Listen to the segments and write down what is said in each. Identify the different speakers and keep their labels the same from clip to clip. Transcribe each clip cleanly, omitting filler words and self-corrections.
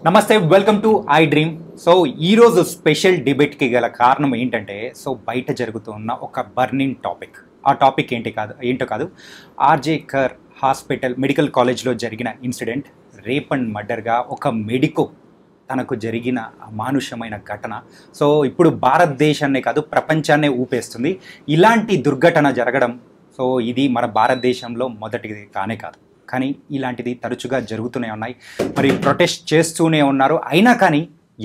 Speaker 1: నమస్తే, welcome to I dream. So ఈరోజు special డిబేట్కి గల కారణం ఏంటంటే, సో బయట జరుగుతున్న ఒక బర్నింగ్ టాపిక్. ఆ టాపిక్ ఏంటో కాదు, ఆర్జే కర్ హాస్పిటల్ మెడికల్ కాలేజ్లో జరిగిన ఇన్సిడెంట్, రేప్ అండ్ మర్డర్గా ఒక మెడికో తనకు జరిగిన అమానుషమైన ఘటన. సో ఇప్పుడు భారతదేశాన్నే కాదు ప్రపంచాన్నే ఊపేస్తుంది. ఇలాంటి దుర్ఘటన జరగడం, సో ఇది మన భారతదేశంలో మొదటిది కానే కాదు, కానీ ఇలాంటిది తరచుగా జరుగుతూనే ఉన్నాయి. మరి ప్రొటెస్ట్ చేస్తూనే ఉన్నారు, అయినా కానీ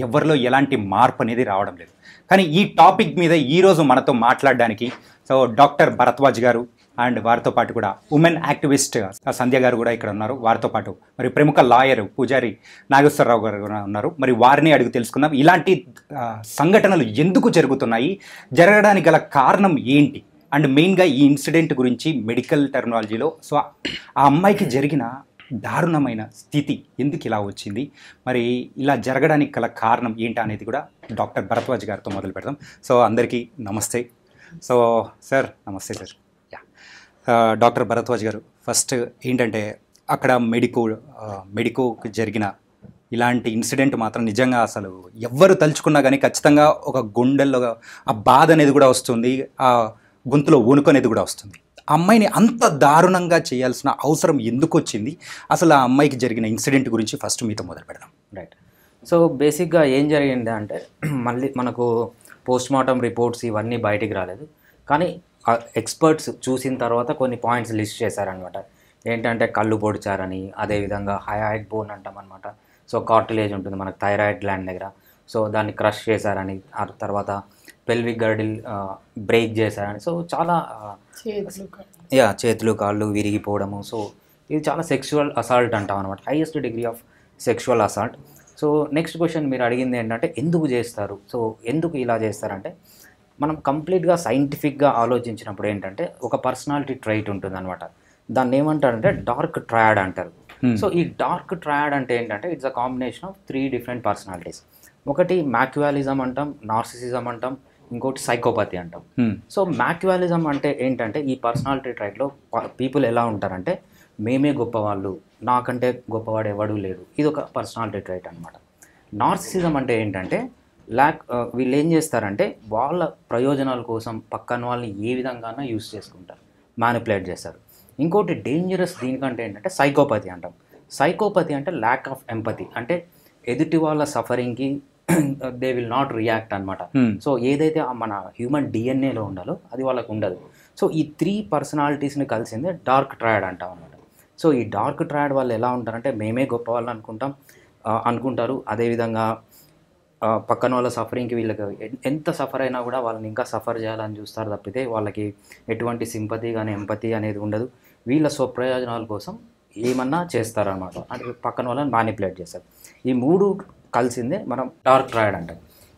Speaker 1: ఎవరిలో ఎలాంటి మార్పు అనేది రావడం లేదు. కానీ ఈ టాపిక్ మీద ఈరోజు మనతో మాట్లాడడానికి సో డాక్టర్ భరద్వాజ్ గారు అండ్ వారితో పాటు కూడా ఉమెన్ యాక్టివిస్ట్ సంధ్య గారు కూడా ఇక్కడ ఉన్నారు. వారితో పాటు మరి ప్రముఖ లాయర్ పూజారి నాగేశ్వరరావు గారు కూడా ఉన్నారు. మరి వారిని అడిగి తెలుసుకుందాం, ఇలాంటి సంఘటనలు ఎందుకు జరుగుతున్నాయి, జరగడానికి గల కారణం ఏంటి, అండ్ మెయిన్గా ఈ ఇన్సిడెంట్ గురించి మెడికల్ టెర్మినాలజీలో సో ఆ అమ్మాయికి జరిగిన దారుణమైన స్థితి ఎందుకు ఇలా వచ్చింది, మరి ఇలా జరగడానికి గల కారణం ఏంటి అనేది కూడా డాక్టర్ భరద్వాజ్ గారితో మొదలు పెడదాం. సో అందరికీ నమస్తే. సో సార్ నమస్తే సార్. డాక్టర్ భరద్వాజ్ గారు, ఫస్ట్ ఏంటంటే అక్కడ మెడికోకి జరిగిన ఇలాంటి ఇన్సిడెంట్ మాత్రం నిజంగా అసలు ఎవ్వరు తలుచుకున్నా కానీ ఖచ్చితంగా ఒక గుండెల్లో ఆ బాధ అనేది కూడా వస్తుంది, ఆ గొంతులో వణుకు అనేది కూడా వస్తుంది. ఆ అమ్మాయిని అంత దారుణంగా చేయాల్సిన అవసరం ఎందుకు వచ్చింది, అసలు ఆ అమ్మాయికి జరిగిన ఇన్సిడెంట్ గురించి ఫస్ట్ మీతో మొదలు పెడదాం.
Speaker 2: రైట్. సో బేసిక్గా ఏం జరిగింది అంటే, మళ్ళీ మనకు పోస్ట్ మార్టం రిపోర్ట్స్ ఇవన్నీ బయటికి రాలేదు, కానీ ఎక్స్పర్ట్స్ చూసిన తర్వాత కొన్ని పాయింట్స్ లిస్ట్ చేశారనమాట. ఏంటంటే కళ్ళు పొడిచారని, అదేవిధంగా హయాయిడ్ బోన్ అంటాం అనమాట. సో కార్టిలేజ్ ఉంటుంది మనకు థైరాయిడ్ గ్లాండ్ దగ్గర, సో దాన్ని క్రష్ చేశారని, ఆ తర్వాత పెల్విక్ గర్డిల్ బ్రేక్ చేశారని, సో చాలా చేతులు కాళ్ళు విరిగిపోవడము. సో ఇది చాలా సెక్షువల్ అసాల్ట్ అంటాం అనమాట, highest degree of sexual assault. So next question మీరు అడిగింది ఏంటంటే ఎందుకు చేస్తారు, సో ఎందుకు ఇలా చేస్తారంటే, మనం కంప్లీట్గా సైంటిఫిక్గా ఆలోచించినప్పుడు ఏంటంటే ఒక పర్సనాలిటీ ట్రైట్ ఉంటుంది అనమాట. దాన్ని ఏమంటారంటే డార్క్ ట్రయాడ్ అంటారు. సో ఈ డార్క్ ట్రయాడ్ అంటే ఏంటంటే it's a combination of 3 different personalities. ఒకటి మ్యాక్యువాలిజం అంటాం, నార్సిసిజం అంటాం, ఇంకోటి సైకోపతి అంటాం. సో మ్యాక్యువాలిజం అంటే ఏంటంటే ఈ పర్సనాలిటీ ట్రైట్లో పీపుల్ ఎలా ఉంటారంటే, మేమే గొప్పవాళ్ళు, నాకంటే గొప్పవాడు ఎవడూ లేడు, ఇది ఒక పర్సనాలిటీ ట్రైట్ అనమాట. నార్సిసిజం అంటే ఏంటంటే వీళ్ళు ఏం చేస్తారంటే వాళ్ళ ప్రయోజనాల కోసం పక్కన వాళ్ళని ఏ విధంగానూ యూస్ చేసుకుంటారు, మ్యానిపులేట్ చేస్తారు. ఇంకోటి డేంజరస్ దీనికంటే ఏంటంటే సైకోపతి అంటాం. సైకోపతి అంటే ల్యాక్ ఆఫ్ ఎంపతి, అంటే ఎదుటి వాళ్ళ సఫరింగ్కి దే విల్ నాట్ రియాక్ట్ అనమాట. సో ఏదైతే మన హ్యూమన్ డిఎన్ఏలో ఉండాలో అది వాళ్ళకు ఉండదు. సో ఈ 3 పర్సనాలిటీస్ని కలిసిందే డార్క్ ట్రయాడ్ అంటాం అనమాట. సో ఈ డార్క్ ట్రయాడ్ వాళ్ళు ఎలా ఉంటారంటే మేమే గొప్ప వాళ్ళు అనుకుంటారు. అదేవిధంగా పక్కన వాళ్ళ సఫరింగ్కి వీళ్ళకి ఎంత సఫర్ అయినా కూడా వాళ్ళని ఇంకా సఫర్ చేయాలని చూస్తారు తప్పితే వాళ్ళకి ఎటువంటి సింపతి కానీ ఎంపతి అనేది ఉండదు. వీళ్ళ స్వప్రయోజనాల కోసం ఏమన్నా చేస్తారనమాట, అంటే పక్కన వాళ్ళని మ్యానిపులేట్ చేస్తారు. ఈ 3 కలిసిందే మనం డార్క్ ట్రయాడ్ అంటాం.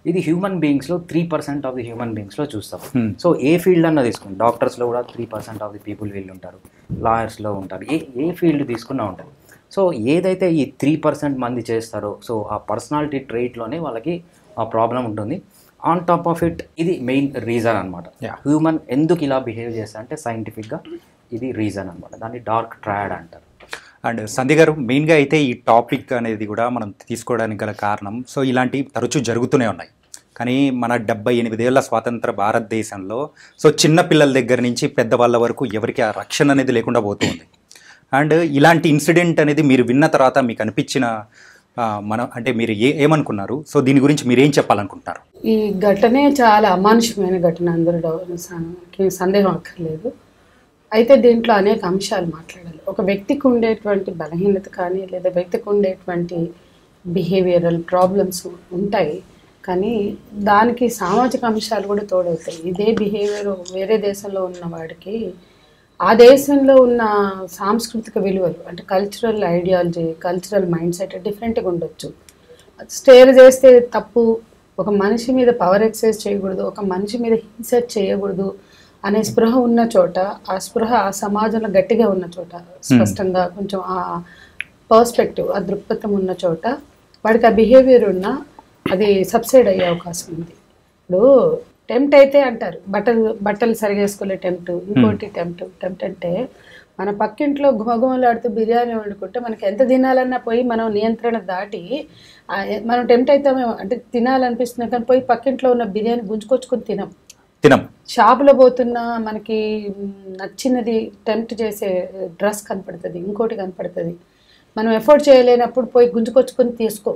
Speaker 2: ఇది హ్యూమన్ బీయింగ్స్లో 3% ఆఫ్ ది హ్యూమన్ బీయింగ్స్లో చూస్తాం. సో ఏ ఫీల్డ్ అన్నా తీసుకుంటాం, డాక్టర్స్లో కూడా 3% ఆఫ్ ది పీపుల్ వీళ్ళు ఉంటారు, లాయర్స్లో ఉంటారు, ఏ ఫీల్డ్ తీసుకున్నా ఉంటారు. సో ఏదైతే ఈ 3% మంది చేస్తారో సో ఆ పర్సనాలిటీ ట్రైట్లోనే వాళ్ళకి ఆ ప్రాబ్లం ఉంటుంది. ఆన్ టాప్ ఆఫ్ ఇట్ ఇది మెయిన్ రీజన్ అనమాట. హ్యూమన్ ఎందుకు ఇలా బిహేవ్ చేస్తా అంటే సైంటిఫిక్గా ఇది రీజన్ అనమాట, దాన్ని డార్క్ ట్రయాడ్ అంటారు.
Speaker 1: అండ్ సంధ్య గారు, మెయిన్గా అయితే ఈ టాపిక్ అనేది కూడా మనం తీసుకోవడానికి గల కారణం, సో ఇలాంటివి తరచూ జరుగుతూనే ఉన్నాయి, కానీ మన 78 ఏళ్ల స్వాతంత్ర భారతదేశంలో సో చిన్న పిల్లల దగ్గర నుంచి పెద్దవాళ్ళ వరకు ఎవరికి ఆ రక్షణ అనేది లేకుండా పోతుంది. అండ్ ఇలాంటి ఇన్సిడెంట్ అనేది మీరు విన్న తర్వాత మీకు అనిపించిన అంటే మీరు ఏమనుకున్నారు, సో దీని గురించి మీరేం చెప్పాలనుకుంటున్నారు?
Speaker 3: ఈ ఘటనే చాలా అమానుషమైన ఘటన, అందరూ సందేహం అక్కర్లేదు. అయితే దీంట్లో అనేక అంశాలు మాట్లాడాలి. ఒక వ్యక్తికి ఉండేటువంటి బలహీనత కానీ లేదా వ్యక్తికి ఉండేటువంటి బిహేవియరల్ ప్రాబ్లమ్స్ ఉంటాయి, కానీ దానికి సామాజిక అంశాలు కూడా తోడవుతాయి. ఇదే బిహేవియర్ వేరే దేశంలో ఉన్న వాడికి ఆ దేశంలో ఉన్న సాంస్కృతిక విలువలు అంటే cultural ideology, cultural mind set డిఫరెంట్గా ఉండొచ్చు. స్టేర్ చేస్తే తప్పు, ఒక మనిషి మీద పవర్ ఎక్సర్సైజ్ చేయకూడదు, ఒక మనిషి మీద హింస చేయకూడదు అనే స్పృహ ఉన్న చోట, ఆ స్పృహ ఆ సమాజంలో గట్టిగా ఉన్న చోట, స్పష్టంగా కొంచెం ఆ పర్స్పెక్టివ్, ఆ దృక్పథం ఉన్న చోట వాడికి ఆ బిహేవియర్ ఉన్నా అది సబ్సైడ్ అయ్యే అవకాశం ఉంది. ఇప్పుడు టెంప్ట్ అయితే అంటారు, బట్టలు సరిగేసుకోలే టెంప్ట్, ఇంకోటి టెంప్ట్ అంటే మన పక్కింట్లో గుమగుమలాడుతూ బిర్యానీ వండుకుంటే మనకి ఎంత తినాలన్నా పోయి మనం నియంత్రణ దాటి మనం టెంప్ట్ అవుతామేమో, అంటే తినాలనిపిస్తుంది కానీ పోయి పక్కింట్లో ఉన్న బిర్యానీ గుంజుకొచ్చుకొని తినం. షాపులో పోతున్నా మనకి నచ్చినది టెంప్ట్ చేసే డ్రెస్ కనపడుతుంది, ఇంకోటి కనపడుతుంది, మనం ఎఫోర్డ్ చేయలేనప్పుడు పోయి గుంజుకొచ్చుకొని తీసుకో.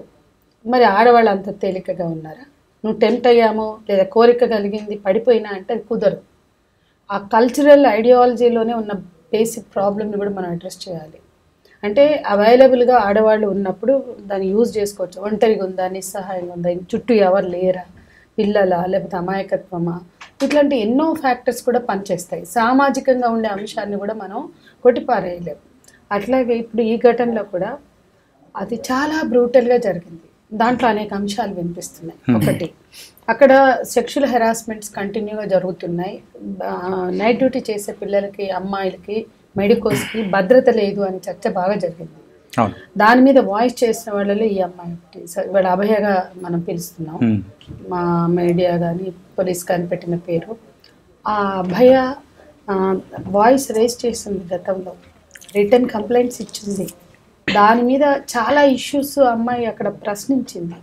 Speaker 3: మరి ఆడవాళ్ళు అంత తేలికగా ఉన్నారా? నువ్వు టెంప్ట్ అయ్యామో లేదా కోరిక కలిగింది పడిపోయినా అంటే అది కుదరదు. ఆ కల్చరల్ ఐడియాలజీలోనే ఉన్న బేసిక్ ప్రాబ్లమ్ని కూడా మనం అడ్రస్ చేయాలి. అంటే అవైలబుల్గా ఆడవాళ్ళు ఉన్నప్పుడు దాన్ని యూజ్ చేసుకోవచ్చు. ఒంటరిగా ఉందా, నిస్సహాయంగా ఉందా, చుట్టూ ఎవరు లేరా, పిల్లలా, లేకపోతే అమాయకత్వమా, ఇట్లాంటి ఎన్నో ఫ్యాక్టర్స్ కూడా పనిచేస్తాయి. సామాజికంగా ఉండే అంశాన్ని కూడా మనం కొట్టిపారేయలేము. అట్లాగే ఇప్పుడు ఈ ఘటనలో కూడా అది చాలా బ్రూటల్గా జరిగింది. దాంట్లో అనేక అంశాలు వినిపిస్తున్నాయి. ఒకటి, అక్కడ సెక్షువల్ హెరాస్మెంట్స్ కంటిన్యూగా జరుగుతున్నాయి. నైట్ డ్యూటీ చేసే పిల్లలకి, అమ్మాయిలకి, మెడికోస్కి భద్రత లేదు అని చర్చ బాగా జరిగింది. దాని మీద వాయిస్ చేసిన వాళ్ళలో ఈ అమ్మాయి ఒకటి. ఇవాళ అభయగా మనం పిలుస్తున్నాం, మా మీడియా కానీ పోలీస్ కానీ పెట్టిన పేరు. ఆ అభయ వాయిస్ రేస్ చేసింది, గతంలో రిటర్న్ కంప్లైంట్స్ ఇచ్చింది. దాని మీద చాలా ఇష్యూస్ అమ్మాయి అక్కడ ప్రశ్నించింది.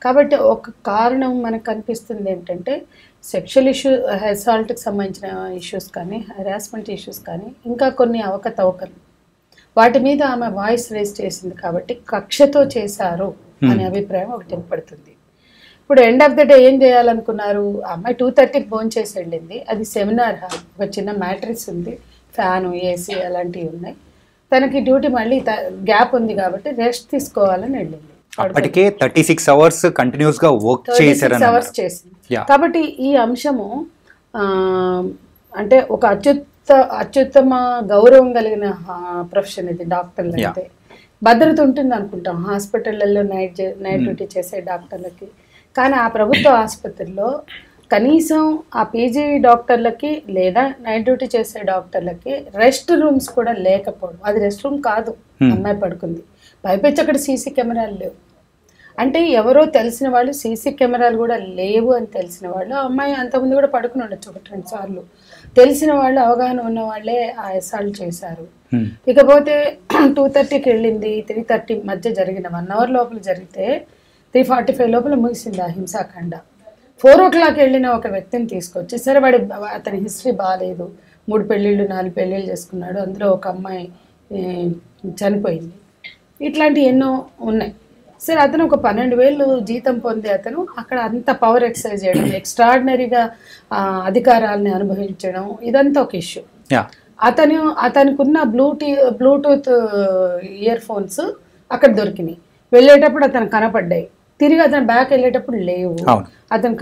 Speaker 3: కాబట్టి ఒక కారణం మనకు కనిపిస్తుంది ఏంటంటే సెక్షువల్ అసాల్ట్కి సంబంధించిన ఇష్యూస్ కానీ, హెరాస్మెంట్ ఇష్యూస్ కానీ, ఇంకా కొన్ని అవకతవకలు, వాటి మీద ఆమె వాయిస్ రేస్ చేసింది. కాబట్టి కక్షతో చేశారు అనే అభిప్రాయం ఒకటి ఏర్పడుతుంది. ఇప్పుడు ఎండ్ ఆఫ్ ద డే ఏం చేయాలనుకున్నారు? అమ్మాయి 2:30కి భోజనం చేసి వెళ్ళింది. అది సెమినార్ హాల్, ఒక చిన్న మ్యాట్రిక్స్ ఉంది, ఫ్యాను, ఏసీ అలాంటివి ఉన్నాయి. తనకి డ్యూటీ మళ్ళీ గ్యాప్ ఉంది కాబట్టి రెస్ట్ తీసుకోవాలని వెళ్ళింది.
Speaker 1: అప్పటికే 36 hours కంటిన్యూస్ గా వర్క్
Speaker 3: చేసింది. కాబట్టి ఈ అంశము అంటే ఒక అత్యుత్తమ గౌరవం కలిగిన ప్రొఫెషన్ ఇది. డాక్టర్లు అంటే భద్రత ఉంటుంది అనుకుంటాం హాస్పిటళ్లలో నైట్ డ్యూటీ చేసే డాక్టర్లకి. కానీ ఆ ప్రభుత్వ ఆసుపత్రిలో కనీసం ఆ పీజీ డాక్టర్లకి లేదా నైట్ డ్యూటీ చేసే డాక్టర్లకి రెస్ట్ రూమ్స్ కూడా లేకపోవడం. అది రెస్ట్ రూమ్ కాదు, అమ్మాయి పడుకుంది. పైపెచ్చి అక్కడ సీసీ కెమెరాలు లేవు. అంటే ఎవరో తెలిసిన వాళ్ళు, సీసీ కెమెరాలు కూడా లేవు అని తెలిసిన వాళ్ళు, అమ్మాయి అంతకుముందు కూడా పడుకుని ఉండొచ్చు 1-2 సార్లు. తెలిసిన వాళ్ళు, అవగాహన ఉన్న వాళ్ళే ఆ అసాల్ట్ చేశారు. ఇకపోతే 2:30కి వెళ్ళింది, 3:30 మధ్య జరిగిన 1 hour లోపల జరిగితే 3:45 లోపల ముగిసింది ఆ హింసాకాండ. 4 o'clock వెళ్ళిన ఒక వ్యక్తిని తీసుకొచ్చి, సరే అతని హిస్టరీ బాగాలేదు, 3 పెళ్ళిళ్ళు 4 పెళ్ళిళ్ళు చేసుకున్నాడు, అందులో ఒక అమ్మాయి చనిపోయింది, ఇట్లాంటి ఎన్నో ఉన్నాయి. సరే అతను ఒక 12,000 జీతం పొందే అతను అక్కడ అంత పవర్ ఎక్సర్సైజ్ చేయడం, ఎక్స్ట్రాడినరీగా అధికారాలని అనుభవించడం, ఇదంతా ఒక ఇష్యూ. అతనికి ఉన్న బ్లూటూత్ ఇయర్ ఫోన్స్ అక్కడ దొరికినాయి. వెళ్ళేటప్పుడు అతను కనపడ్డాయి, తిరిగి అతను బ్యాక్ వెళ్ళేటప్పుడు లేవు. అతను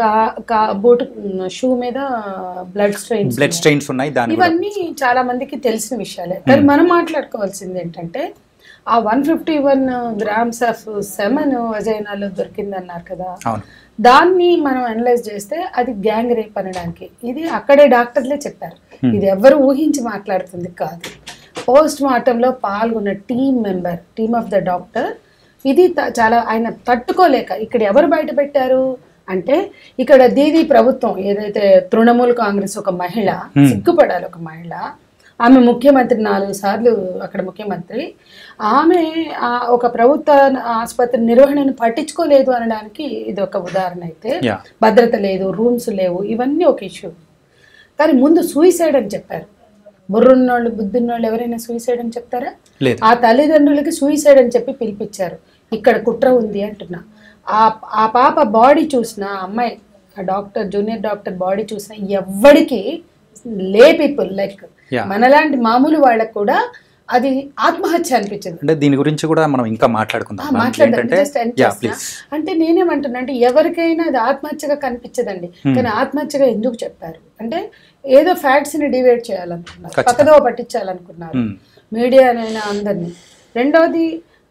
Speaker 3: బూట్ షూ మీద బ్లడ్ స్ట్రెయిన్స్ ఉన్నాయి. ఇవన్నీ చాలా మందికి తెలిసిన విషయాలే. కానీ మనం మాట్లాడుకోవాల్సింది ఏంటంటే ఆ 151 grams ఆఫ్ సెమెన్ వజైనాలో దొరికిందన్నారు కదా, దాన్ని మనం అనలైజ్ చేస్తే అది గ్యాంగ్ రేప్ అనడానికి ఇది అక్కడే డాక్టర్లే చెప్పారు. ఇది ఎవరు ఊహించి మాట్లాడుతుంది కాదు. పోస్ట్ మార్టంలో పాల్గొన్న టీమ్ ఆఫ్ ద డాక్టర్ ఇది చాలా ఆయన తట్టుకోలేక ఇక్కడ ఎవరు బయట పెట్టారు అంటే ఇక్కడ దీది ప్రభుత్వం ఏదైతే తృణమూల్ కాంగ్రెస్ ఒక మహిళ, సిగ్గుపడాలి ఒక మహిళ, ఆమె ముఖ్యమంత్రి 4 సార్లు అక్కడ ముఖ్యమంత్రి, ఆమె ఒక ప్రభుత్వ ఆసుపత్రి నిర్వహణను పట్టించుకోలేదు అనడానికి ఇది ఒక ఉదాహరణ. అయితే భద్రత లేదు, రూమ్స్ లేవు, ఇవన్నీ ఒక ఇష్యూ. కానీ ముందు సూయిసైడ్ అని చెప్పారు. బుర్రున్నోళ్ళు, బుద్ధున్నోళ్ళు ఎవరైనా సూయిసైడ్ అని చెప్తారా? ఆ తల్లిదండ్రులకి సూయిసైడ్ అని చెప్పి పిలిపించారు. ఇక్కడ కుట్ర ఉంది అంటున్నా. ఆ పాప బాడీ చూసిన అమ్మాయి, ఆ డాక్టర్, జూనియర్ డాక్టర్ బాడీ చూసిన ఎవ్వడికి లే పీపుల్ లైక్ మనలాంటి మామూలు వాళ్ళకు కూడా అది ఆత్మహత్య అనిపించింది.
Speaker 1: అంటే దీని గురించి కూడా మనం ఇంకా మాట్లాడుకుందాం.
Speaker 3: అంటే నేనేమంటున్నా అంటే ఎవరికైనా అది ఆత్మహత్యగా కనిపించదండి, కానీ ఆత్మహత్యగా ఎందుకు చెప్పారు అంటే ఏదో ఫ్యాక్ట్స్ ని డివైడ్ చేయాలనుకున్నారు, పక్కదో పట్టించాలనుకున్నారు మీడియానైనా అందరినీ. రెండోది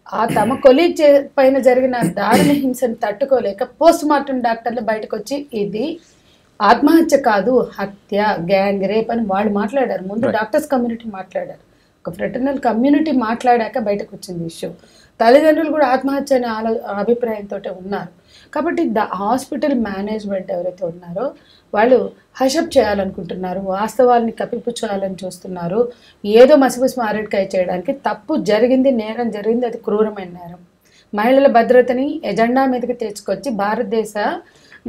Speaker 3: ఆ తమ కొలీగ్ పైన జరిగిన దారుణ హింసను తట్టుకోలేక పోస్ట్ మార్టం డాక్టర్లు బయటకు వచ్చి ఇది ఆత్మహత్య కాదు, హత్య, గ్యాంగ్ రేప్ అని వాళ్ళు మాట్లాడారు. ముందు డాక్టర్స్ కమ్యూనిటీ మాట్లాడారు, ఒక ఫ్రెటర్నల్ కమ్యూనిటీ మాట్లాడాక బయటకు వచ్చింది ఇష్యూ. తల్లిదండ్రులు కూడా ఆత్మహత్య అనే అభిప్రాయంతో ఉన్నారు. కాబట్టి హాస్పిటల్ మేనేజ్మెంట్ ఎవరైతే ఉన్నారో వాళ్ళు హషప్ చేయాలనుకుంటున్నారు, వాస్తవాల్ని కప్పిపుచ్చాలని చూస్తున్నారు, ఏదో మసిపూసి మారేడుకాయ చేయడానికి. తప్పు జరిగింది, నేరం జరిగింది, అది క్రూరమైన నేరం. మహిళల భద్రతని ఎజెండా మీదకి తెచ్చుకొచ్చి భారతదేశ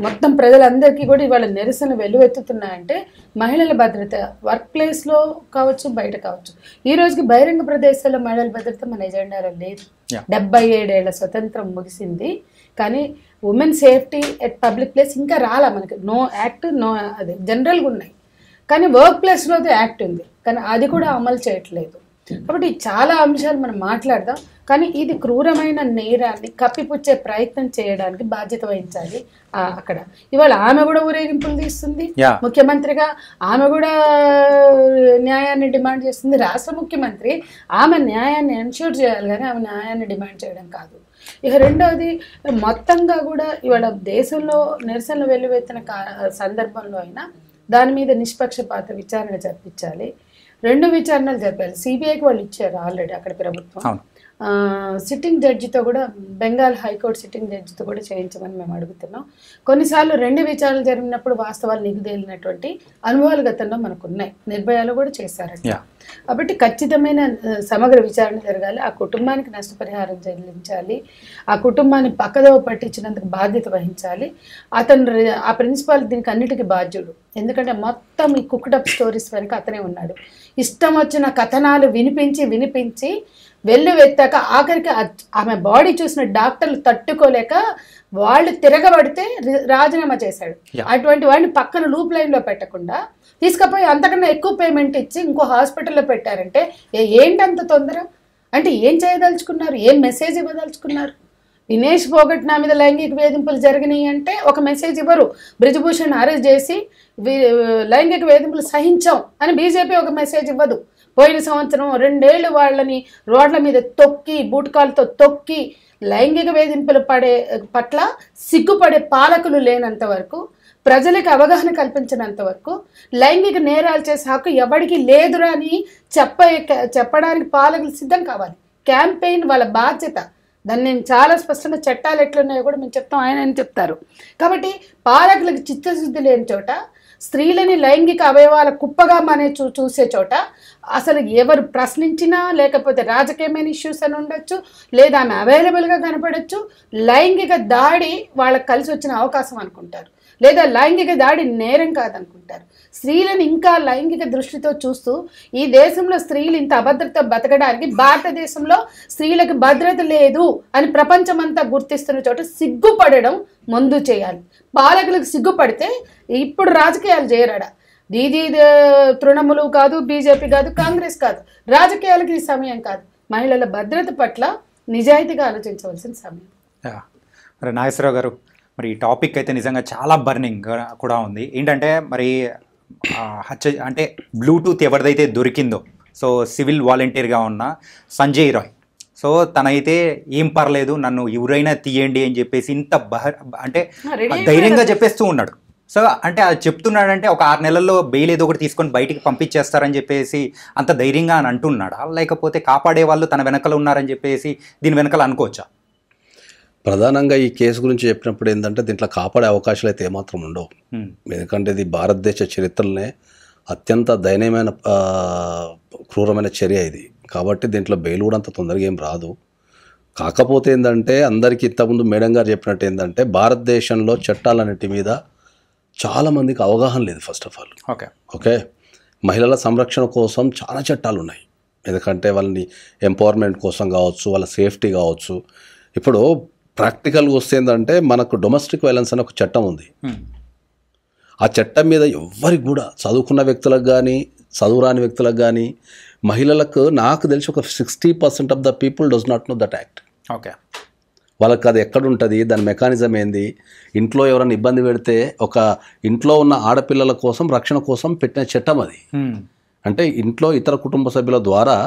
Speaker 3: మొత్తం ప్రజలందరికీ కూడా ఇవాళ నిరసన వెల్లువెత్తుతున్నాయంటే మహిళల భద్రత వర్క్ ప్లేస్లో కావచ్చు, బయట కావచ్చు. ఈ రోజుకి బహిరంగ ప్రదేశాల్లో మహిళల భద్రత మన ఎజెండాలో లేదు. 77 ఏళ్ల స్వతంత్రం ముగిసింది, కానీ women safety at public place ఇంకా రాలా మనకి. నో యాక్ట్, నో అది జనరల్గా ఉన్నాయి, కానీ వర్క్ ప్లేస్లో యాక్ట్ ఉంది, కానీ అది కూడా అమలు చేయట్లేదు. కాబట్టి చాలా అంశాలు మనం మాట్లాడదాం, కానీ ఇది క్రూరమైన నేరాన్ని కప్పిపుచ్చే ప్రయత్నం చేయడానికి బాధ్యత వహించాలి అక్కడ. ఇవాళ ఆమె కూడా ఊరేగింపులు తీస్తుంది ముఖ్యమంత్రిగా, ఆమె కూడా న్యాయాన్ని డిమాండ్ చేస్తుంది. రాష్ట్ర ముఖ్యమంత్రి ఆమె న్యాయాన్ని ఎన్ష్యూర్ చేయాలి, కానీ ఆమె న్యాయాన్ని డిమాండ్ చేయడం కాదు. ఇక రెండవది, మొత్తంగా కూడా ఇవాళ దేశంలో నిరసనలు వెల్లువెత్తిన సందర్భంలో అయినా దాని మీద నిష్పక్షపాత విచారణ జరిపించాలి. 2 విచారణలు జరిపాలి. సిబిఐకి వాళ్ళు ఇచ్చారు ఆల్రెడీ అక్కడ ప్రభుత్వం. సిట్టింగ్ జడ్జితో కూడా, బెంగాల్ హైకోర్టు సిట్టింగ్ జడ్జితో కూడా చేయించమని మేము అడుగుతున్నాం. కొన్నిసార్లు 2 విచారణలు జరిగినప్పుడు వాస్తవాలు నిగుదేలినటువంటి అనుభవాలు గతంలో మనకు ఉన్నాయి. నిర్భయాలు కూడా చేశారంట. కాబట్టి ఖచ్చితమైన సమగ్ర విచారణ జరగాలి. ఆ కుటుంబానికి నష్టపరిహారం చెల్లించాలి. ఆ కుటుంబాన్ని పక్కదోవ పట్టించినందుకు బాధ్యత వహించాలి. ఆ ప్రిన్సిపాల్ దీనికి అన్నిటికీ బాధ్యుడు. ఎందుకంటే మొత్తం ఈ కుక్డప్ స్టోరీస్ వెనుక అతనే ఉన్నాడు. ఇష్టం వచ్చిన కథనాలు వినిపించి వెల్లువెత్తాక ఆఖరికి ఆమె బాడీ చూసిన డాక్టర్లు తట్టుకోలేక వాళ్ళు తిరగబడితే రాజీనామా చేశాడు. అటువంటి వాడిని పక్కన లూప్ లైన్లో పెట్టకుండా తీసుకుపోయి అంతకన్నా ఎక్కువ పేమెంట్ ఇచ్చి ఇంకో హాస్పిటల్లో పెట్టారంటే ఏంటంత తొందర? అంటే ఏం చేయదలుచుకున్నారు? ఏం మెసేజ్ ఇవ్వదలుచుకున్నారు? వినేష్ పోగట్ నా మీద లైంగిక వేధింపులు జరిగినాయి అంటే ఒక మెసేజ్ ఇవ్వరు. బ్రిజ్భూషణ్ అరెస్ట్ చేసి లైంగిక వేధింపులు సహించాం అని బీజేపీ ఒక మెసేజ్ ఇవ్వదు. పోయిన సంవత్సరం 2 ఏళ్ళు వాళ్ళని రోడ్ల మీద తొక్కి, బూటకాలతో తొక్కి లైంగిక వేధింపులు పట్ల సిగ్గుపడే పాలకులు లేనంత వరకు, ప్రజలకు అవగాహన కల్పించినంత వరకు లైంగిక నేరాలు చేసే హక్కు ఎవరికి లేదురా అని చెప్పడానికి పాలకులు సిద్ధం కావాలి. క్యాంపెయిన్ వాళ్ళ బాధ్యత. దాన్ని నేను చాలా స్పష్టంగా చట్టాలు ఎట్లున్నాయో కూడా మేము చెప్తాం, ఆయన చెప్తారు. కాబట్టి పాలకులకు చిత్తశుద్ధి లేని చోట, స్త్రీలని లైంగిక అవయవాల కుప్పగా చూసే చోట అసలు ఎవరు ప్రశ్నించినా, లేకపోతే రాజకీయమైన ఇష్యూస్ అని ఉండొచ్చు, లేదా ఆమె అవైలబుల్గా కనపడచ్చు, లైంగిక దాడి వాళ్ళకి కలిసి వచ్చిన అవకాశం అనుకుంటారు, లేదా లైంగిక దాడి నేరం కాదనుకుంటారు. స్త్రీలను ఇంకా లైంగిక దృష్టితో చూస్తూ ఈ దేశంలో స్త్రీలు ఇంత అభద్రత బతకడానికి, భారతదేశంలో స్త్రీలకు భద్రత లేదు అని ప్రపంచమంతా గుర్తిస్తున్న చోట సిగ్గుపడడం ముందు చేయాలి. పాలకులకు సిగ్గుపడితే ఇప్పుడు రాజకీయాలు చేయరాడా? ఇది తృణములు కాదు, బీజేపీ కాదు, కాంగ్రెస్ కాదు, రాజకీయాలకి ఈ సమయం కాదు. మహిళల భద్రత పట్ల నిజాయితీగా ఆలోచించవలసిన సమయం.
Speaker 1: మరి నాగేశ్వరరావు గారు, మరి ఈ టాపిక్ అయితే నిజంగా చాలా బర్నింగ్ కూడా ఉంది. ఏంటంటే మరి అంటే బ్లూటూత్ ఎవరిదైతే దొరికిందో, సో సివిల్ వాలంటీర్గా ఉన్న సంజయ్ రాయ్, సో తనైతే ఏం పర్లేదు నన్ను ఎవరైనా తీయండి అని చెప్పేసి ఇంత అంటే ధైర్యంగా చెప్పేస్తూ ఉన్నాడు. సో అంటే అది చెప్తున్నాడంటే ఒక 6 నెలల్లో బెయిల్ ఏదో ఒకటి తీసుకొని బయటికి పంపించేస్తారని చెప్పేసి అంత ధైర్యంగా అని అంటున్నాడా, లేకపోతే కాపాడే వాళ్ళు తన వెనకాల ఉన్నారని చెప్పేసి దీని వెనకాల అనుకోవచ్చా?
Speaker 4: ప్రధానంగా ఈ కేసు గురించి చెప్పినప్పుడు ఏంటంటే దీంట్లో కాపాడే అవకాశాలు అయితే ఏమాత్రం ఉండవు. ఎందుకంటే ఇది భారతదేశ చరిత్రలోనే అత్యంత దయనీయమైన క్రూరమైన చర్య ఇది. కాబట్టి దీంట్లో బెయిల్ కూడా అంత తొందరగా ఏం రాదు. కాకపోతే ఏంటంటే అందరికీ ఇంతకుముందు మేడం గారు చెప్పినట్టు ఏంటంటే భారతదేశంలో చట్టాలన్నిటి మీద చాలామందికి అవగాహన లేదు. ఫస్ట్ ఆఫ్ ఆల్ ఓకే మహిళల సంరక్షణ కోసం చాలా చట్టాలు ఉన్నాయి. ఎందుకంటే వాళ్ళని ఎంపవర్మెంట్ కోసం కావచ్చు, వాళ్ళ సేఫ్టీ కావచ్చు. ఇప్పుడు ప్రాక్టికల్గా వస్తే ఏంటంటే మనకు డొమెస్టిక్ వైలెన్స్ అనే ఒక చట్టం ఉంది. ఆ చట్టం మీద ఎవరికి కూడా చదువుకున్న వ్యక్తులకు కానీ, చదువురాని వ్యక్తులకు కానీ, మహిళలకు నాకు తెలిసి ఒక 60% of the people does not know that act.
Speaker 1: Okay,
Speaker 4: వాళ్ళకి అది ఎక్కడ ఉంటుంది, దాని మెకానిజం ఏంది, ఇంట్లో ఎవరైనా ఇబ్బంది పెడితే ఒక ఇంట్లో ఉన్న ఆడపిల్లల కోసం రక్షణ కోసం పెట్టిన చట్టం అది. అంటే ఇంట్లో ఇతర కుటుంబ సభ్యుల ద్వారా